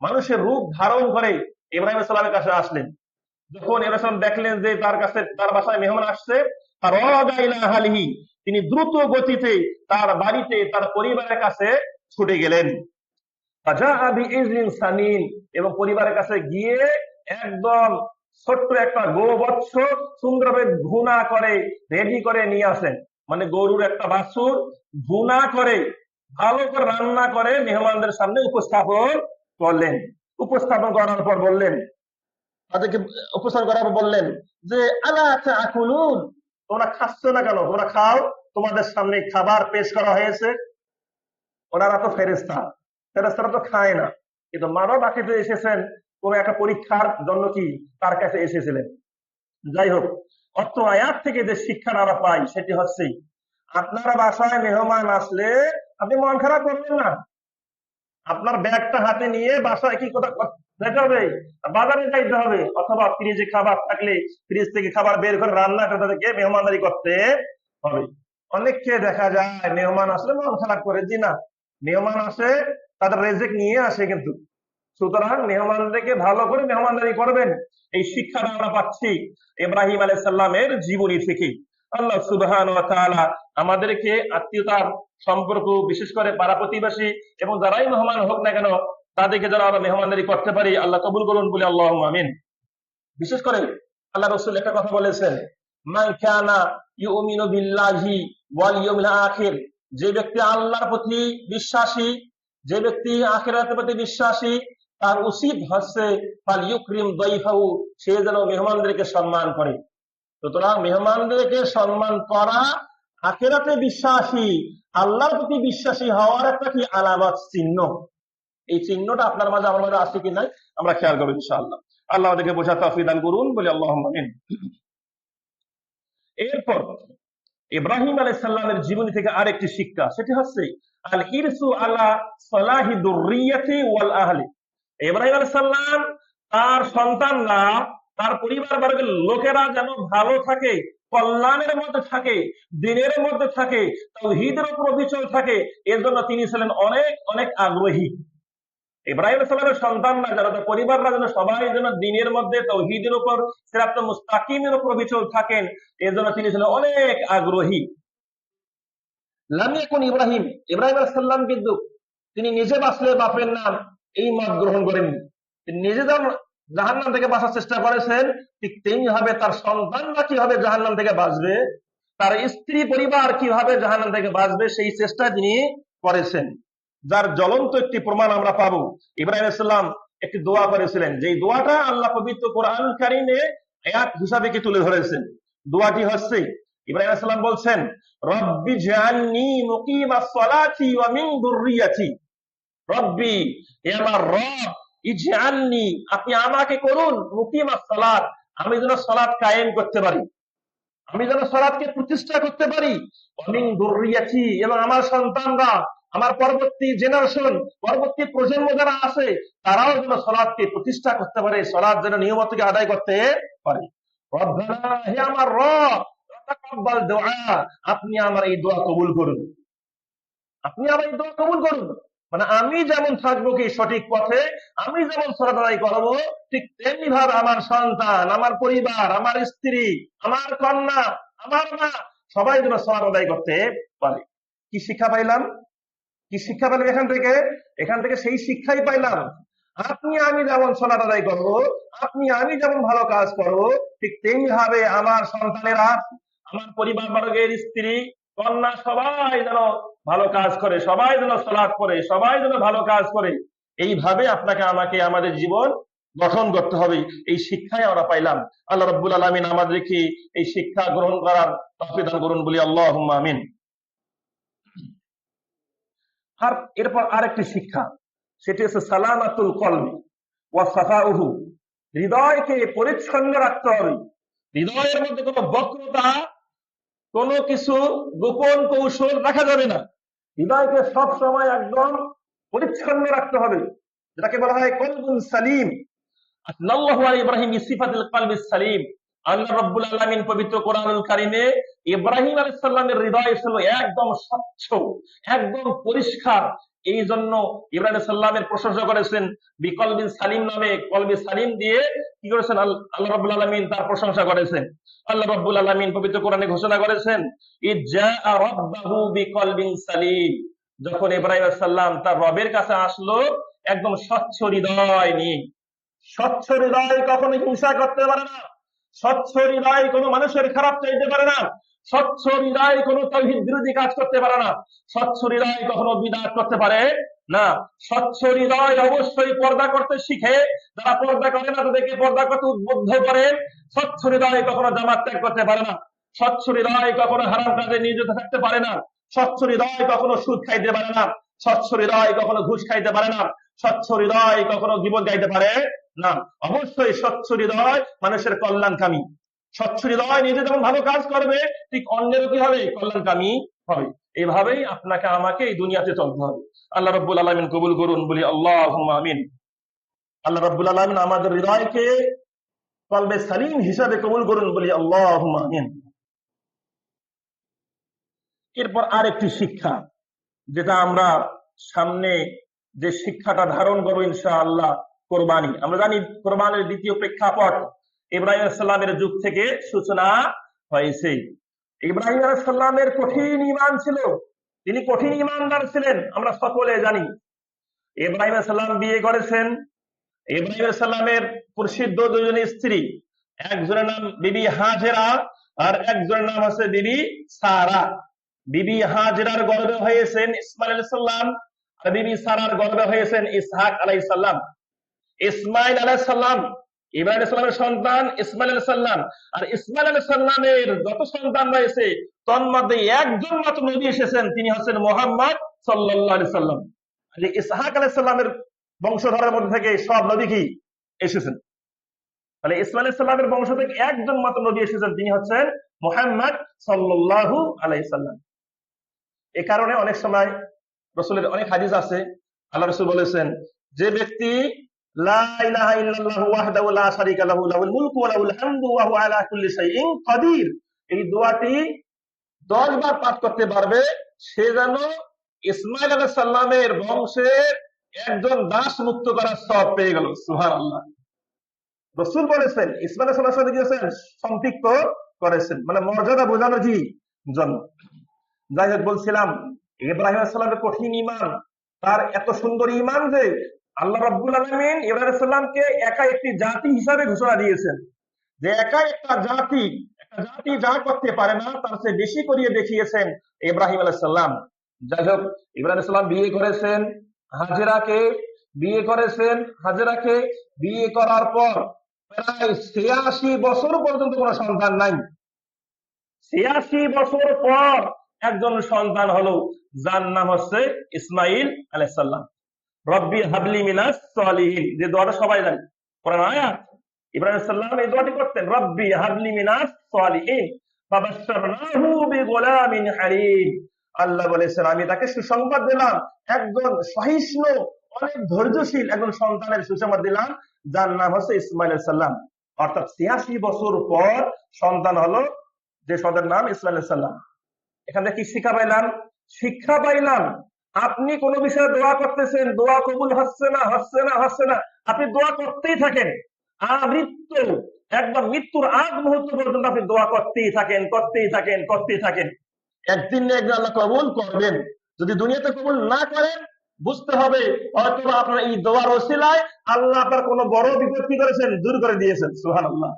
মানুষের রূপ ধারণ করে ইব্রাহিম আলাইহিস সালামের কাছে আসলেন। যখন ইব্রাহিম আলাইহিস সালাম দেখলেন যে তার কাছে, তার বাসায় মেহমান আসছে, ফারাগা ইলা আহলিহি, তিনি দ্রুত গতিতে তার বাড়িতে তার পরিবারের কাছে ছুটে গেলেন। ফাজাআ বিইজনিন সামিন, এবং পরিবারের কাছে গিয়ে একদম ছোট্ট একটা গোবৎস সুন্দরভাবে ভুনা করে রেডি করে নিয়ে আসেন। মানে গরুর একটা বাছুর ভুনা করে ভালো করে রান্না করে মেহমানদের সামনে উপস্থাপন করলেন। উপস্থাপন করার পর বললেন, তাদেরকে উপস্থাপন করার পর বললেন যে আলা তাকুলুন, তোমরা খাচ্ছ না কেন? তোমরা খাও, তোমাদের সামনে খাবার পেশ করা হয়েছে। ওনারা তো ফেরেশতা, ফেরেশতারা তো খায় না, কিন্তু মানব আকৃতিতে এসেছেন কোন একটা পরীক্ষার জন্য, কি তার কাছে এসেছিলেন। যাই হোক, অত্র আয়াত থেকে যে শিক্ষা আমরা পাই সেটি হচ্ছে, আপনারা বাসায় মেহমান আসলে আপনি মন খারাপ করবেন না। আপনার ব্যাগটা হাতে নিয়ে বাসায় কি কোথাও যেতে হবে, বাজারে যাইতে হবে, অথবা ফ্রিজে খাবার থাকলে ফ্রিজ থেকে খাবার বের করে রান্না করে তাদেরকে মেহমানদারি করতে হবে। অনেককে দেখা যায় মেহমান আসলে মন খারাপ করে, জি না, মেহমান আসে তাদের রেজেক নিয়ে আসে কিন্তু। সুতরাং মেহমানদেরকে ভালো করে মেহমানদারি করবেন। এই শিক্ষাটা আমরা পাচ্ছি ইব্রাহিম আলাইহিস সালামের জীবনী থেকে। আল্লাহ সুবহানাহু ওয়া তাআলা আমাদেরকে আত্মীয়তার সম্পর্ক, বিশেষ করে পাড়া প্রতিবেশী এবং যারাই মেহমান হোক না কেন, তাদেরকে যারা আমরা মেহমানদারি করতে পারি, আল্লাহ কবুল করুন বলে আল্লাহুম্মা আমিন। বিশেষ করে আল্লাহ রাসূল একটা কথা বলেছেন, মান কানা ইউমিনু বিল্লাহি ওয়াল ইয়াউমিল আখির, যে ব্যক্তি আল্লাহর প্রতি বিশ্বাসী, যে ব্যক্তি আখিরাতের প্রতি বিশ্বাসী, তার উচিত হচ্ছে ফাল ইউকরিম দাইফাহু, সে যেন মেহমানদেরকে সম্মান করে। সুতরাং মেহমানদেরকে সম্মান করা আখিরাতে বিশ্বাসী, আল্লাহর প্রতি বিশ্বাসী হওয়ার একটা কি আলামত, চিহ্ন। এই চিহ্নটা আপনার মাঝে আমার মাঝে আছে কি নাই আমরা খেয়াল করবো ইনশাআল্লাহ। আল্লাহ আমাদেরকে বোঝার তৌফিক দান করুন বলে আল্লাহুম্মা আমিন। এরপর ইব্রাহিম আলাইহিস সালামের জীবনী থেকে আরেকটি শিক্ষা, সেটি হচ্ছে আল ইরসু আলা সালাহি দুররিয়াতি ওয়াল আহলি। ইব্রাহিম আলাইহিস সালাম তার সন্তানরা, তার পরিবার বর্গের লোকেরা যেন ভালো থাকে, কল্যাণের মধ্যে থাকে, দিনের মধ্যে থাকে, তাওহীদের উপর অবিচল থাকে, এর জন্য তিনি ছিলেন অনেক অনেক আগ্রহী। ইব্রাহিম আলাইহিস সালামের সন্তানরা যারা, তার পরিবাররা যেন সবাই যেন দিনের মধ্যে তাওহীদের উপর, সিরাত মুস্তাকিমের উপর অবিচল থাকেন, এর জন্য তিনি ছিলেন অনেক আগ্রহী। লাম ইয়াকুন ইব্রাহিম, ইব্রাহিম আলাইহিস সালাম কিন্তু তিনি নিজে বাঁচলে বাপের নাম এই মত গ্রহণ করেননি। তিনি নিজে যেমন জাহান্নাম থেকে বাঁচার চেষ্টা করেছেন, ঠিক তেমনি ভাবে তার সন্তানরা কিভাবে জাহান্নাম থেকে বাঁচবে, তার স্ত্রী পরিবার কিভাবে জাহান্নাম থেকে বাঁচবে, সেই চেষ্টা তিনি করেছেন। যার জ্বলন্ত একটি প্রমাণ আমরা পাবো, ইব্রাহিম আলাইহিস সালাম একটি দোয়া করেছিলেন, যে দোয়াটা আল্লাহ পবিত্র কোরআনুল কারীমে আয়াত হিসাবে কি তুলে ধরেছেন। দোয়াটি হচ্ছে, ইব্রাহিম আলাইহিস সালাম বলছেন, রব্বি জাআলনি মুকিমাস সালাতি ওয়া মিন যুররিয়াতি। রব্বি, হে আমার রব, ইজআলনি, আপনি আমাকে করুন মুকিমাস সালাত, আমি যেন সালাত কায়েম করতে পারি, আমি যেন সালাতকে প্রতিষ্ঠা করতে পারি, ওয়া মিন যুররিয়াতি, এবং আমার সন্তানরা, আমার পরবর্তী জেনারেশন, পরবর্তী প্রজন্ম যারা আছে, তারাও যেন সালাতকে প্রতিষ্ঠা করতে পারে, সালাত যেন নিয়মিত আদায় করতে পারে। রব্বানা, হে আমার রব, তাকাব্বাল দুআ, আপনি আমার এই দোয়া কবুল করুন, আপনি আমার এই দোয়া কবুল করুন। মানে আমি যেমন থাকবো কি সঠিক পথে, আমি যেমন সালাত আদায় করবো, ঠিক তেমনি ভাবে আমার সন্তান, আমার পরিবার, আমার স্ত্রী, আমার কন্যা, আমার মা, সবাই যেন সালাত আদায় করতে পারে। কি শিক্ষা পাইলাম? কি শিক্ষা পেলাম এখান থেকে? এখান থেকে সেই শিক্ষাই পাইলাম, আপনি আমি যেমন সালাত আদায় করবো, আপনি আমি যেমন ভালো কাজ করবো, ঠিক তেমনি ভাবে আমার সন্তানেরা, আমার পরিবার বর্গের স্ত্রী, কন্যা, সবাই যেন ভালো কাজ করে, সবাই যেন সালাত করে, সবাই যেন ভালো কাজ করে। এইভাবে আপনাকে আমাকে আমাদের জীবন গঠন করতে হবে। এই শিক্ষাই আমরা পাইলাম। আল্লাহ রাব্বুল আলামিন আমাদেরকে এই শিক্ষা গ্রহণ করার তৌফিক দান করুন, বলি আল্লাহুম্মা আমিন। আর এরপর আরেকটি শিক্ষা, সেটি হচ্ছে সালামাতুল কলবি ওয়া সাফাউহু, হৃদয়কে পরিচ্ছন্ন রাখতে হবে। হৃদয়ের মধ্যে কোনো বক্রতা, কোনো কিছু গোপন কৌশল রাখা যাবে না। হৃদয়কে সব সময় একদম পরিচ্ছন্ন রাখতে হবে, যেটাকে বলা হয় কলবুন সালিম। আল্লাহু আলা ইব্রাহিম বিসিফাতিল কলবিস সালিম। আল্লাহ রাব্বুল আলামিন পবিত্র কোরআনুল কারীমে ইব্রাহিম আলাইহিস সালামের হৃদয় ছিল একদম স্বচ্ছ, একদম পরিষ্কার। এই জন্য ইব্রাহিম আলাইহিস সালামের প্রশংসা করেছেন বিকলবিন সালিম নামে, কলবি সালিম দিয়ে কি করেছেন আল্লাহ রাব্বুল আলামিন তার প্রশংসা করেছেন। আল্লাহ রাব্বুল আলামিন পবিত্র কোরআনে ঘোষণা করেছেন ইজ্জা রাব্বাহু বিকলবিন সালিম, যখন ইব্রাহিম আলাইহিস সালাম তার রবের কাছে আসলো একদম স্বচ্ছ হৃদয় নিয়ে। স্বচ্ছ হৃদয় কখনো হিংসা করতে পারে না, স্বচ্ছ হৃদয় কোনো মানুষের খারাপ চাইতে পারে না, স্বচ্ছ হৃদয় কোনো তাওহীদ বিরোধী কাজ করতে পারে না, স্বচ্ছ হৃদয় কখনো বিদআত করতে পারে না। স্বচ্ছ হৃদয় অবশ্যই পর্দা করতে শিখে, যারা পর্দা করে না তাদেরকে পর্দা করতে উদ্বুদ্ধ করে। স্বচ্ছ হৃদয় কখনো জামাত ত্যাগ করতে পারে না, স্বচ্ছ হৃদয় কখনো হারাম কাজে নিয়োজিত থাকতে পারে না, স্বচ্ছ হৃদয় কখনো সুদ খাইতে পারে না, স্বচ্ছ হৃদয় কখনো ঘুষ খাইতে পারে না, স্বচ্ছ হৃদয় কখনো গীবত গাইতে পারে না। অবশ্যই স্বচ্ছ হৃদয় মানুষের কল্যাণকামী। স্বচ্ছ হৃদয় নিজে যেমন ভালো কাজ করবে, ঠিক অন্যেরও কি হবে, কল্যাণকামী হবে। এইভাবেই আপনাকে আমাকে এই দুনিয়াতে চলতে হবে। আল্লাহ রাব্বুল আলামিন কবুল করুন, বলি আল্লাহুম্মা আমিন। আল্লাহ রাব্বুল আলামিন আমাদের হৃদয়কে কলবে সালিম হিসাবে কবুল করুন, বলি আল্লাহুম্মা আমিন। এরপর আরেকটি শিক্ষা, যেটা আমরা সামনে যে শিক্ষাটা ধারণ করবো ইনশাআল্লাহ, কোরবানি। আমরা জানি কোরবানির দ্বিতীয় প্রেক্ষাপট ইব্রাহিম আলাইহিস সালামের যুগ থেকে সূচনা হয়েছে। ইব্রাহিম আলাইহিস সালামের কঠিন ঈমান ছিল, তিনি কঠিন ঈমানদার ছিলেন, আমরা সকলে জানি। ইব্রাহিম আলাইহিস সালাম বিয়ে করেছেন। ইব্রাহিম আলাইহিস সালামের প্রসিদ্ধ দুজন স্ত্রী, একজনের নাম বিবি হাজেরা আর একজনের নাম আছে বিবি সারা। বিবি হাজেরার গর্ভে হয়েছেন ইসমাইল আলাইহিস সালাম, আর বিবি সারার গর্ভে হয়েছেন ইসহাক আলাইহিস সালাম। ইসমাইল আলাইহিস সালাম ইব্রাহিম আলাইহিস সালামের সন্তান ইসমাইল আলাইহিস সালাম, আর ইসমাইল আলাইহিস সালামের যত সন্তান রয়েছে তন্মধ্যে একজন মাত্র নবী এসেছেন, তিনি হচ্ছেন মুহাম্মদ সাল্লাল্লাহু আলাইহি সাল্লাম। যে ইসহাক আলাইহিস সালামের বংশধরের মধ্যে থেকে সব নবী কি এসেছেন। তাহলে ইসমাইল আলাইহিস সালামের বংশ থেকে একজন মাত্র নবী এসেছেন, তিনি হচ্ছেন মুহাম্মদ সাল্লাল্লাহু আলাইহি সাল্লাম। এ কারণে অনেক সময় রাসূলের অনেক হাদিস আছে, আল্লাহ রাসূল বলেছেন যে ব্যক্তি লা ইলাহা ইল্লাল্লাহু ওয়াহদাহু লা শারীকা লাহু লাহুল মুলকু ওয়া লাহুল হামদু ওয়া হুয়া আলা কুল্লি শাইইন কাদির, এই দোয়াটি 10 বার পাঠ করতে পারবে, সে যেন ইসমাইল আলাইহিস সালামের বংশের একজন দাস মুক্ত করার সওয়াব পেয়ে গেল। সুবহানাল্লাহ। রাসূল বলেছেন ইসমাইল আলাইহিস সালামের সাথে গিয়েছেন সম্পৃক্ত করেছেন, মানে মর্যাদা বোঝানোর জন্য। যাই হোক, বলছিলাম ইব্রাহিম আলাইহিস সালামের কঠিন ঈমান, তার এত সুন্দর ঈমান যে আল্লাহ রাব্বুল আলামিন ইব্রাহিম আলাইহিস সালামকে একা একটি জাতি হিসাবে ঘোষণা দিয়েছেন, যে একা একটা জাতি যা করতে পারে না তার চেয়ে বেশি করিয়ে দেখিয়েছেন ইব্রাহিম আলাইহিস সালাম। যাই হোক, ইব্রাহিম আলাইহিস সালাম বিয়ে করেছেন হাজেরাকে, বিয়ে করার পর প্রায় ৮৬ বছর পর্যন্ত কোনো সন্তান নাই। ৮৬ বছর পর একজন সন্তান হলো, যার নাম হচ্ছে ইসমাইল আলাইহিস সালাম। রব্বি হাবলি মিনাস সালিহিন, যে দোয়াটা সবাই জানে, কোরআন আয়াত। ইব্রাহিম আলাইহিস সালাম এই দোয়াটি করতেন, রব্বি হাবলি মিনাস সালিহিন ফাবাশশারনাহু বিগুলামিন হালিম। আল্লাহ বলেছেন আমি তাকে সুসংবাদ দিলাম, একজন সহিষ্ণু, অনেক ধৈর্যশীল একজন সন্তানের সুসংবাদ দিলাম, যার নাম হচ্ছে ইসমাইল আলাইহিস সালাম। অর্থাৎ ৮৬ বছর পর সন্তান হলো, যে সন্তানের নাম ইসমাইল আলাইহিস সালাম। এখানে কি শিক্ষা পাইলাম, আপনি কোন বিষয়ে দোয়া করতেছেন, দোয়া কবুল হচ্ছে না, আপনি দোয়া করতেই থাকেন। আর মৃত্যুর আগ মুহূর্ত পর্যন্ত আপনি দোয়া করতেই থাকেন। একদিন না একদিন আল্লাহ কবুল করবেন। যদি দুনিয়াতে কবুল না করেন, বুঝতে হবে হয়তো আপনার এই দোয়ার ওসিলায় আল্লাহ আপনার কোনো বড় বিপদ কি করেছেন, দূর করে দিয়েছেন। সুবহানাল্লাহ।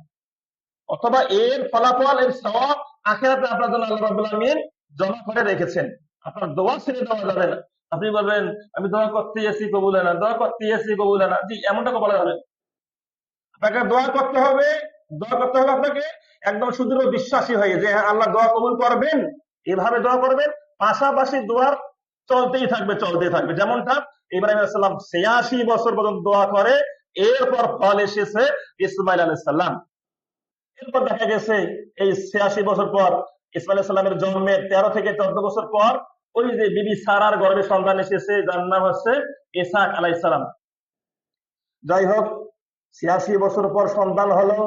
অথবা এর ফলাফল, এর সওয়াব আখিরাতে আপনার জন্য আল্লাহ রাব্বুল আলামিন জমা করে রেখেছেন। আপনার দোয়া ছেড়ে দেওয়া যাবে না। আপনি বলবেন আমি দোয়া করতে এসেছি কবুল হয় না, জি, এমনটা বলা যাবে। আপনাকে দোয়া করতে হবে আপনাকে একদম সুদৃঢ় বিশ্বাসী হয়ে, যে হ্যাঁ আল্লাহ দোয়া কবুল করবেন, এভাবে দোয়া করবেন। পাশাপাশি দোয়ার চলতেই থাকবে। যেমনটা ইব্রাহিম আলাইহিস সালাম ৮৬ বছর পর্যন্ত দোয়া করে, এরপর ফল এসেছে ইসমাইল আলাইহিস সালাম। এরপর দেখা গেছে এই ৮৬ বছর পর ইসমাইল আলাইহিস সালামের জন্মের ১৩ থেকে ১৪ বছর পর ওই যে বিবি সারার গর্ভে সন্তান এসেছে, যার নাম হচ্ছে ইসহাক আলাইহিস সালাম। যাই হোক, ৮৬ বছর পর সন্তান হলো,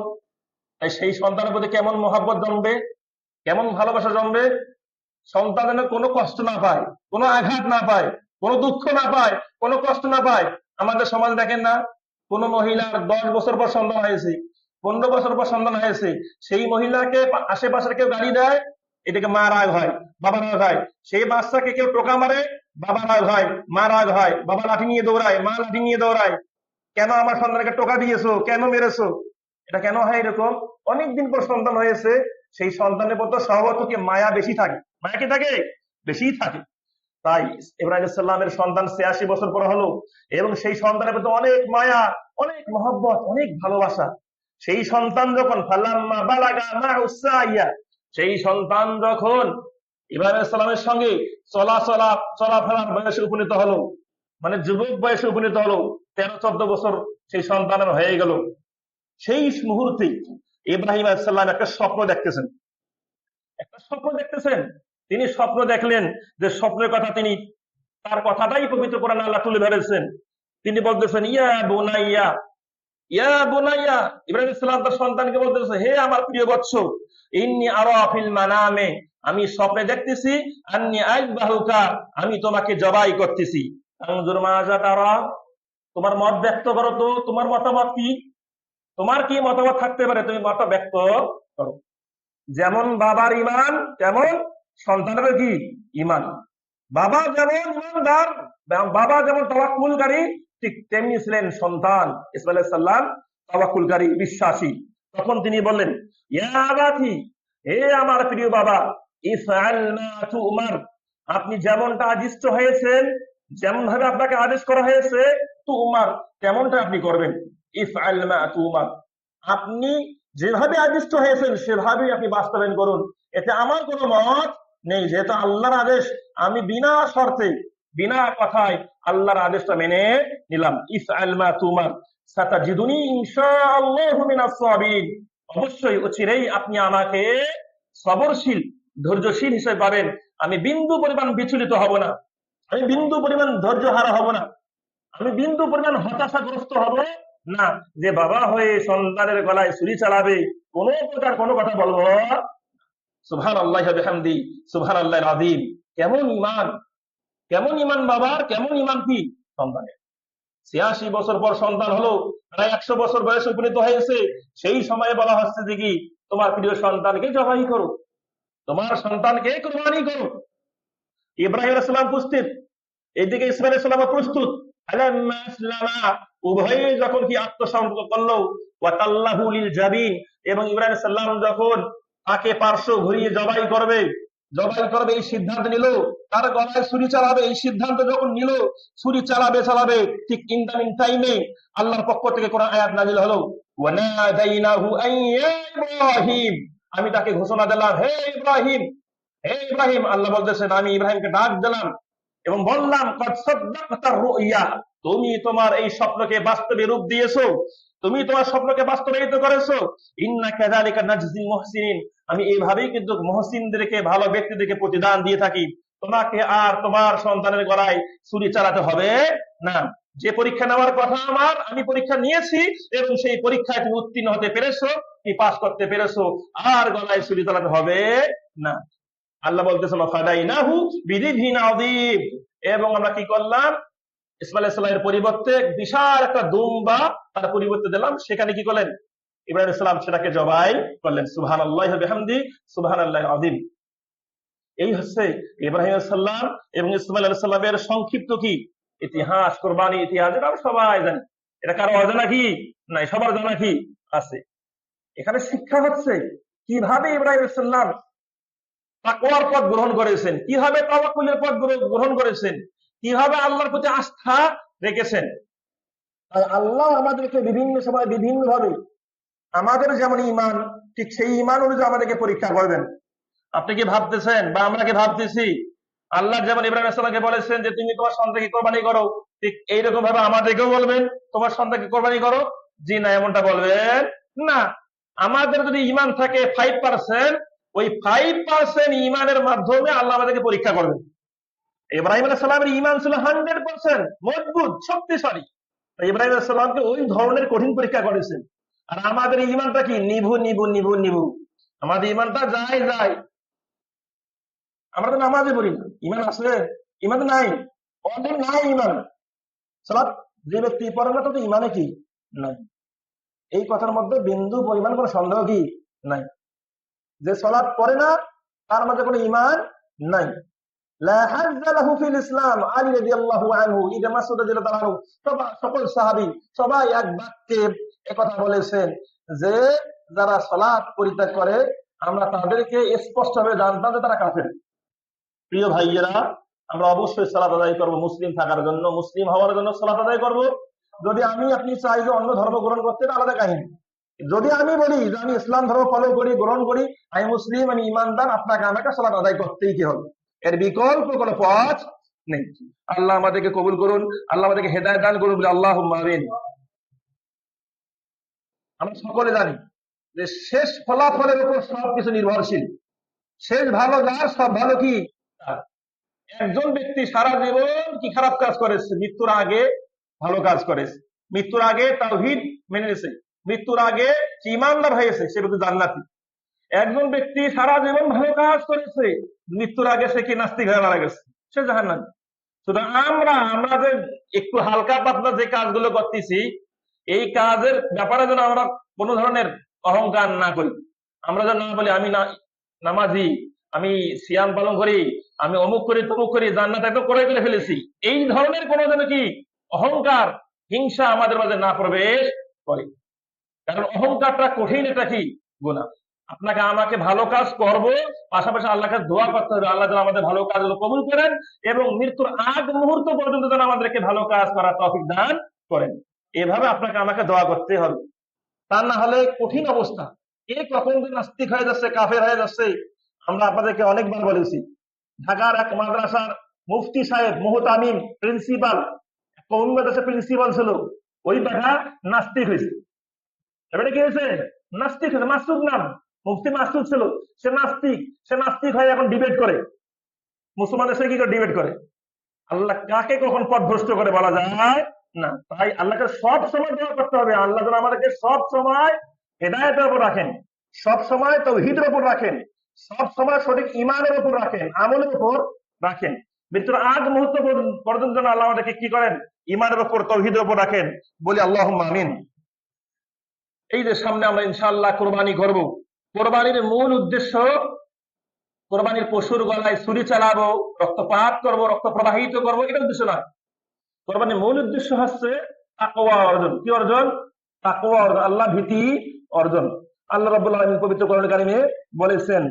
তাই সেই সন্তানের প্রতি কেমন মহব্বত জন্মবে, কেমন ভালোবাসা জন্মবে। সন্তান যেন কোনো কষ্ট না পায়, কোনো আঘাত না পায়, কোনো দুঃখ না পায়, কোনো কষ্ট না পায়। আমাদের সমাজ দেখেন না, কোন মহিলার ১০ বছর পর সন্তান হয়েছে, ১৫ বছর পর সন্তান হয়েছে, সেই মহিলাকে আশেপাশের কেউ গালি দেয়, এটাকে মা রাগ হয়, বাবা রাগ হয়। সেই বাচ্চাকে কেউ টোকা মারে, বাবা রাগ হয়, মা রাগ হয়, বাবা লাঠি নিয়ে দৌড়ায়, মা লাঠি নিয়ে দৌড়ায়। কেন আমার সন্তানকে টোকা দিয়েছো, কেন মেরেছো? এটা কেন হয় এরকম? অনেকদিন পর সন্তান হয়েছে, সেই সন্তানের প্রতি স্বভাবত কি মায়া বেশি থাকে, মায়া কি থাকে? বেশি থাকে। তাই ইব্রাহিম আলাইহিস সালামের সন্তান ৮৬ বছর পর হলো, এবং সেই সন্তানের প্রতি অনেক মায়া, অনেক মহব্বত, অনেক ভালোবাসা। সেই সন্তান যখন ফালাম্মা বালাগা মাহু সাইয়া, সেই সন্তান যখন ইব্রাহিম আলাইহিস সালামের সঙ্গে চলাফেরার বয়সে উপনীত হলো, মানে যুবক বয়সে উপনীত হলো, ১৩-১৪ বছর সেই সন্তানের হয়ে গেল, সেই মুহূর্তে ইব্রাহিম আলাইহিস সালাম একটা স্বপ্ন দেখতেছেন। তিনি স্বপ্ন দেখলেন, যে স্বপ্নের কথা তিনি, তার কথাটাই পবিত্র কোরআনে আল্লাহ তুলে ধরেছেন। তিনি বলতেছেন ইয়া বুনাইয়া, ইব্রাহিম আলাইহিস সালাম তার সন্তানকে বলতেছে, হে আমার প্রিয় বৎস, ইন্নী আরা ফিল মানামে, আমি স্বপ্নে দেখতেছি, আন্নী আযবাহুকা, আমি তোমাকে জবাই করতেছি। আনজুর মাযা তারা, তোমার মত ব্যক্ত করো তো, তোমার মতামত কি, তোমার কি মতামত থাকতে পারে, তুমি মত ব্যক্ত করো। যেমন বাবার ঈমান তেমন সন্তানের কি ঈমান। বাবা যেমন ঈমানদার, বাবা যেমন তাওয়াক্কুলকারী, ঠিক তেমনি ছিলেন সন্তান ইসমাঈল আলাইহিস সালাম তাওয়াক্কুলকারী, বিশ্বাসী। তখন তিনি বললেন, ইয়া আবাতি, হে আমার প্রিয় বাবা, ইফআল মা তুমার, আপনি যেমনটা আদিষ্ট হয়েছেন, যেমন ভাবে আপনাকে আদেশ করা হয়েছে, তুমার তেমনটা আপনি করবেন। ইফআল মা তুমার, আপনি যেভাবে আদিষ্ট হয়েছেন সেভাবেই আপনি বাস্তবায়ন করুন, এতে আমার কোনো মত নেই। যেহেতু আল্লাহর আদেশ, আমি বিনা শর্তে, বিনা কথায় আল্লাহর আদেশটা মেনে নিলাম। ইফআল মা তুমার সাতাজিদুনি ইনশাআল্লাহু মিনাস সাবিরিন, অবশ্যই অচিরেই আপনি আমাকে সবরশীল, ধৈর্যশীল হিসেবে পাবেন। আমি বিন্দু পরিমাণ বিচলিত হব না, আমি বিন্দু পরিমাণ ধৈর্য হারা হব না, আমি বিন্দু পরিমাণ হতাশাগ্রস্ত হব না, যে বাবা হয়ে সন্তানের গলায় ছুরি চালাবে, কোনো প্রকার কোনো কথা বলবো। সুবহানাল্লাহি ওয়া বিহামদি, সুবহানাল্লাহিল আযীম। কেমন ঈমান, কেমন ঈমান বাবার, কেমন ঈমান কি সন্তানের। ৮৬ বছর পর সন্তান হলো, প্রায় ১০০ বছর বয়সে উপনীত হয়েছে। সেই সময়ে বলা হচ্ছে যে কি, তোমার প্রিয় সন্তানকে জবাই করো, তোমার সন্তানকে কুরবানি করো। ইব্রাহিম আলাইহিস সালাম প্রস্তুত, এদিকে ইসমাঈল আলাইহিস সালাম প্রস্তুত। ফালাম্মা আসলামা, উভয়ে যখন কি আত্মসমর্পণ করলো, ওয়া তাল্লাহু লিল জাবিন, এবং ইব্রাহিম আলাইহিস সালাম যখন তাকে পার্শ্ব ঘুরিয়ে জবাই করবে এই সিদ্ধান্ত নিল, তার গলায় ছুরি চালাবে এই সিদ্ধান্ত যখন নিল, ছুরি চালাবে, ঠিক ইন দ্য মিন টাইমে আল্লাহর পক্ষ থেকে কোরআন আয়াত নাযিল হলো, ওয়া নাদাইনাহু আইয়া ইব্রাহিম, আমি তাকে ঘোষণা দিলাম, হে ইব্রাহিম, হে ইব্রাহিম। আল্লাহ বলতেছেন, আমি ইব্রাহিমকে ডাক দিলাম এবং বললাম, কদ সাদ্দাকতার রুইয়া, তুমি তোমার এই স্বপ্নকে বাস্তবে রূপ দিয়েছো, তুমি তোমার স্বপ্নকে বাস্তবায়িত করেছো। ইন্না কাযালিকা নাজজিল মুহসিনিন, আমি এইভাবেই কিন্তু মুহসিনদেরকে, ভালো ব্যক্তিদেরকে প্রতিদান দিয়ে থাকি। তোমাকে আর তোমার সন্তানের গলায় ছুরি চালাতে হবে না। যে পরীক্ষা নেওয়ার কথা আমার, আমি পরীক্ষা নিয়েছি, এবং সেই পরীক্ষায় তুমি উত্তীর্ণ হতে পেরেছো, তুমি পাস করতে পেরেছো, আর গলায় ছুরি চালাতে হবে না। আল্লাহ বলতেছেন, ফাদাইনাহু বিযিবহিন আযীম, এবং আমরা কি করলাম, ইসমাঈল আলাইহিস সালামের পরিবর্তে বিশাল একটা দুম্বা তার পরিবর্তে দিলাম। সেখানে কি করলেন, ইব্রাহিম আলাইহিস সালাম সেটাকে জবাই করলেন। সুবহানাল্লাহি ওয়া বিহামদি, সুবহানাল্লাহিল আযীম। এই হচ্ছে ইব্রাহিম আলাইহিস সালাম এবং ইসমাঈল আলাইহিস সালামের সংক্ষিপ্ত কি ইতিহাস, কুরবানি ইতিহাস, এটা আমরা সবাই জানি। এটা কারো অজানা কি নাই, সবার জানা কি আছে। এখানে শিক্ষা হচ্ছে কিভাবে ইব্রাহিম আলাইহিস সালাম তাকওয়ার পথ গ্রহণ করেছেন, কিভাবে তাওয়াক্কুলের পথ গ্রহণ করেছেন, কিভাবে আল্লাহর প্রতি আস্থা রেখেছেন। আল্লাহ আমাদেরকে বিভিন্ন সময় বিভিন্ন ভাবে আমাদের যেমন ইমান, ঠিক সেই ইমান অনুযায়ী আমাদেরকে পরীক্ষা করবেন। আপনি কি ভাবতেছেন বা আমরা কি ভাবতেছি আল্লাহ যেমন ইব্রাহিম আলাইহিস সালামকে বলেছেন যে তুমি তোমার সন্তানকে কোরবানি করো, ঠিক এইরকম ভাবে আমাদেরকেও বলবেন তোমার সন্তানকে কোরবানি করো? জি না, এমনটা বলবেন না। আমাদের যদি ইমান থাকে 5%, ওই 5% ইমানের মাধ্যমে আল্লাহ আমাদেরকে পরীক্ষা করবেন। ইব্রাহিম আলাইহিস সালামের ইমান ছিল 100% মজবুত, শক্তিশালী। ইব্রাহিম আলাইহিস সালামকে ওই ধরনের কঠিন পরীক্ষা করেছেন। আর আমাদের ইমানটা কি? নিভু নিভু নিভু নিভু। আমাদের ইমানটা যায় যায়। আমরা তো নামাজে পড়ি না, ইমান আসলে ইমান নাই, অনেক নাই ইমান। সালাত যে ব্যক্তি পড়ে না তো ইমানে কি নাই, এই কথার মধ্যে বিন্দু পরিমাণ কোনো সন্দেহ কি নাই। যে সালাত পড়ে না তার মধ্যে কোনো ইমান নাই। লা হাজ্জা লাহু ফিল ইসলাম, আলী রাদিয়াল্লাহু আনহু, ইবনে মাসউদ রাদিয়াল্লাহু আনহু, সকল সাহাবী সবাই এক বাক্যে একথা বলেছেন যে যারা সালাত পরিত্যাগ করে আমরা তাদেরকে স্পষ্টভাবে জানতাম যে তারা কাফের। প্রিয় ভাইয়েরা, আমরা অবশ্যই সালাত আদায় করবো মুসলিম থাকার জন্য, মুসলিম হওয়ার জন্য সালাত আদায় করবো। যদি আমি আপনি চাই যে অন্য ধর্ম গ্রহণ করতে, আলাদা কাহিনী। যদি আমি বলি যে আমি ইসলাম ধর্ম ফলো করি, গ্রহণ করি, আমি মুসলিম, আমি ইমানদার, আপনাকে আমাকে সালাত আদায় করতেই কি হবে, এর বিকল্প কোনো পথ নেই। আল্লাহ আমাদেরকে কবুল করুন, আল্লাহ আমাদেরকে হেদায়েত দান করুন বলে আল্লাহুম্মা আমিন। আমরা সকলে জানি যে শেষ ফলাফলের উপর সবকিছু নির্ভরশীল। শেষ ভালো যার, সব ভালো কি তার। একজন ব্যক্তি সারা জীবন কি খারাপ কাজ করেছে, মৃত্যুর আগে ভালো কাজ করেছে, মৃত্যুর আগে তাওহীদ মেনে নিয়েছে, মৃত্যুর আগে ঈমানদার হয়েছে, সে কিন্তু জান্নাতি। একজন ব্যক্তি সারা জীবন ভালো কাজ করেছে, মৃত্যুর আগে সে কি নাস্তিক হয়ে মারা গেছে, সে জাহান্নামী। সুতরাং আমরা যে একটু হালকা পাতলা যে কাজগুলো করতেছি, এই কাজের ব্যাপারে যেন আমরা কোনো ধরনের অহংকার না করি। আমরা যেন না বলি আমি না নামাজি, আমি সিয়াম পালন করি, আমি অমুক করি তমুক করি, জান্নাত একদম করে ফেলে ফেলেছি, এই ধরনের কোনো যেন কি অহংকার, হিংসা আমাদের মাঝে না প্রবেশ করে। কারণ অহংকারটা কঠিন, এটা কি গুনাহ। আপনাকে আমাকে ভালো কাজ করব, পাশাপাশি আল্লাহকে দোয়া করতে হবে আল্লাহ যেন আমাদের ভালো কাজগুলো কবুল করেন এবং মৃত্যুর আগ মুহূর্ত পর্যন্ত যেন আমাদেরকে ভালো কাজ করার তৌফিক দান করেন। এভাবে আপনাকে আমাকে দোয়া করতে হবে। তা না হলে কঠিন অবস্থা। কে কখন যে নাস্তিক হয়ে যাচ্ছে, কাফের হয়ে যাচ্ছে। আমরা আপনাদেরকে অনেকবার বলেছি, ঢাকার এক মাদ্রাসার মুফতি সাহেব, মুহতামিম প্রিন্সিপাল, কোন মাদ্রাসার প্রিন্সিপাল ছিল, ওই দেখা নাস্তিক হয়েছে। এবারে কি হয়েছে? নাস্তিক হয়েছে। মাসুদ নাম, মুফতি মাসুদ ছিল, সে নাস্তিক। সে নাস্তিক হয়ে এখন ডিবেট করে, মুসলমানদের সাথে কি করে ডিবেট করে। আল্লাহ কাকে কখন পথভ্রষ্ট করে বলা যায় না। তাই আল্লাহকে সব সময় দোয়া করতে হবে, আল্লাহ যেন আমাদেরকে সব সময় হেদায়েতের উপর রাখেন, সব সময় তাওহীদের উপর রাখেন, সব সময় সঠিক ঈমানের উপর রাখেন, আমলের উপর রাখেন। মৃত্যুর আগ মুহূর্ত পর্যন্ত যেন আল্লাহ আমাদেরকে কি করেন, ঈমানের উপর তাওহীদের উপর রাখেন। বলি আল্লাহুম্মা আমিন। এই যে সামনে আমরা ইনশাআল্লাহ কোরবানি করব, কোরবানির মূল উদ্দেশ্য কোরবানির পশুর গলায় ছুরি চালাবো, রক্তপাত করব, রক্ত প্রবাহিত করবো, এটা উদ্দেশ্য নয়। কোরবানির মূল উদ্দেশ্য হচ্ছে তাকওয়া অর্জন। কি অর্জন? তাকওয়া অর্জন, আল্লাহ ভীতি অর্জন। আল্লাহ রাব্বুল আলামিন পবিত্র কোরআন কারীমে বলেছেন,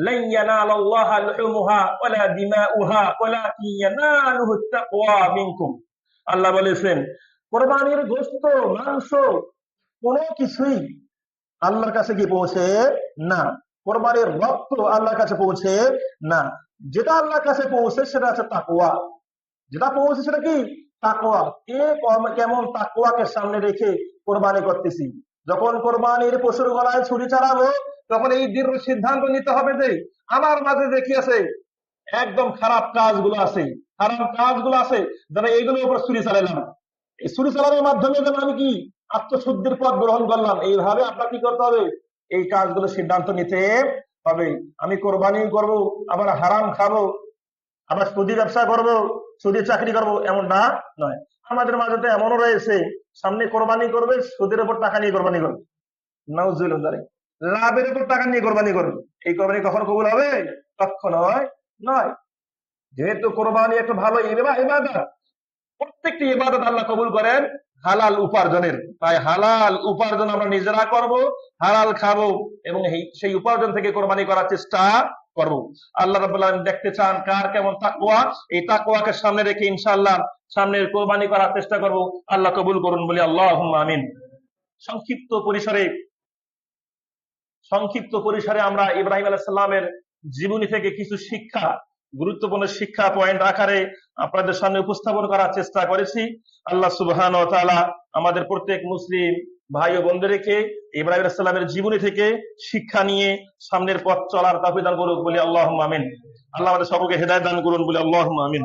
লান ইয়ানালাল্লাহা লুহুমুহা ওয়ালা দিমাউহা ওয়ালাকিন ইয়ানালুহু তাকওয়া মিনকুম। আল্লাহ বলেছেন কোরবানির গোশত, মাংস কোনো কিছুই আল্লাহর কাছে কি পৌঁছে না, কোরবানির রক্ত আল্লাহর কাছে পৌঁছে না। যেটা আল্লাহর কাছে পৌঁছে সেটা হচ্ছে তাকওয়া। যেটা পৌঁছে সেটা কি? তাকওয়া। কে কেমন তাকওয়াকে সামনে রেখে কোরবানি করতেছি। যখন কোরবানির পশুর গলায় ছুরি চালাবো, তখন এই দৃঢ় সিদ্ধান্ত নিতে হবে যে আমার মাঝে দেখি আছে একদম খারাপ কাজগুলো আছে, খারাপ কাজগুলো আছে, যেন এইগুলোর উপর ছুরি চালালাম। এই ছুরি চালানোর মাধ্যমে যেন আমি কি আত্মশুদ্ধির পথ গ্রহণ করলাম। এইভাবে আপনার কি করতে হবে? এই কাজগুলো সিদ্ধান্ত নিতে হবে। আমি কোরবানি করব, আবার হারাম খাবো, আবার সুদি ব্যবসা করবো, সুদি চাকরি করবো, এমনটা নয়। আমাদের মাঝে তো এমনও রয়েছে, সামনে কোরবানি করবে, সুদের উপর টাকা নিয়ে কোরবানি করবে, নাউজুবিল্লাহ, লাভের উপর টাকা নিয়ে কোরবানি করবে। এই কোরবানি কখনো কবুল হবে? কখনোই নয়। যেহেতু কোরবানি একটা ভালো ইবাদত, প্রত্যেকটি ইবাদত আল্লাহ কবুল করেন হালাল উপার্জনের। তাই হালাল উপার্জন আমরা নিজেরা করব, হালাল খাবো এবং সেই উপার্জন থেকে কোরবানি করার চেষ্টা করব। আল্লাহ রাব্বুল আলামিন দেখতে চান কার কেমন তাকওয়া। এই তাকওয়াকে সামনে রেখে ইনশাআল্লাহ সামনের কোরবানি করার চেষ্টা করব। আল্লাহ কবুল করুন বলি আল্লাহুম্মা আমিন। সংক্ষিপ্ত পরিসরে সংক্ষিপ্ত পরিসরে আমরা ইব্রাহিম আলাইহিস সালামের জীবনী থেকে কিছু শিক্ষা, গুরুত্বপূর্ণ শিক্ষা পয়েন্ট আকারে আপনাদের সামনে উপস্থাপন করার চেষ্টা করেছি। আল্লাহ সুবহানাহু ওয়া তাআলা আমাদের প্রত্যেক মুসলিম ভাই ও বোনদেরকে ইব্রাহিম আলাইহিস সালামের জীবনী থেকে শিক্ষা নিয়ে সামনের পথ চলার তৌফিক দান করুক বলি আল্লাহুম্মা আমিন। আল্লাহ আমাদের সকলকে হেদায়েত দান করুন বলি আল্লাহুম্মা আমিন।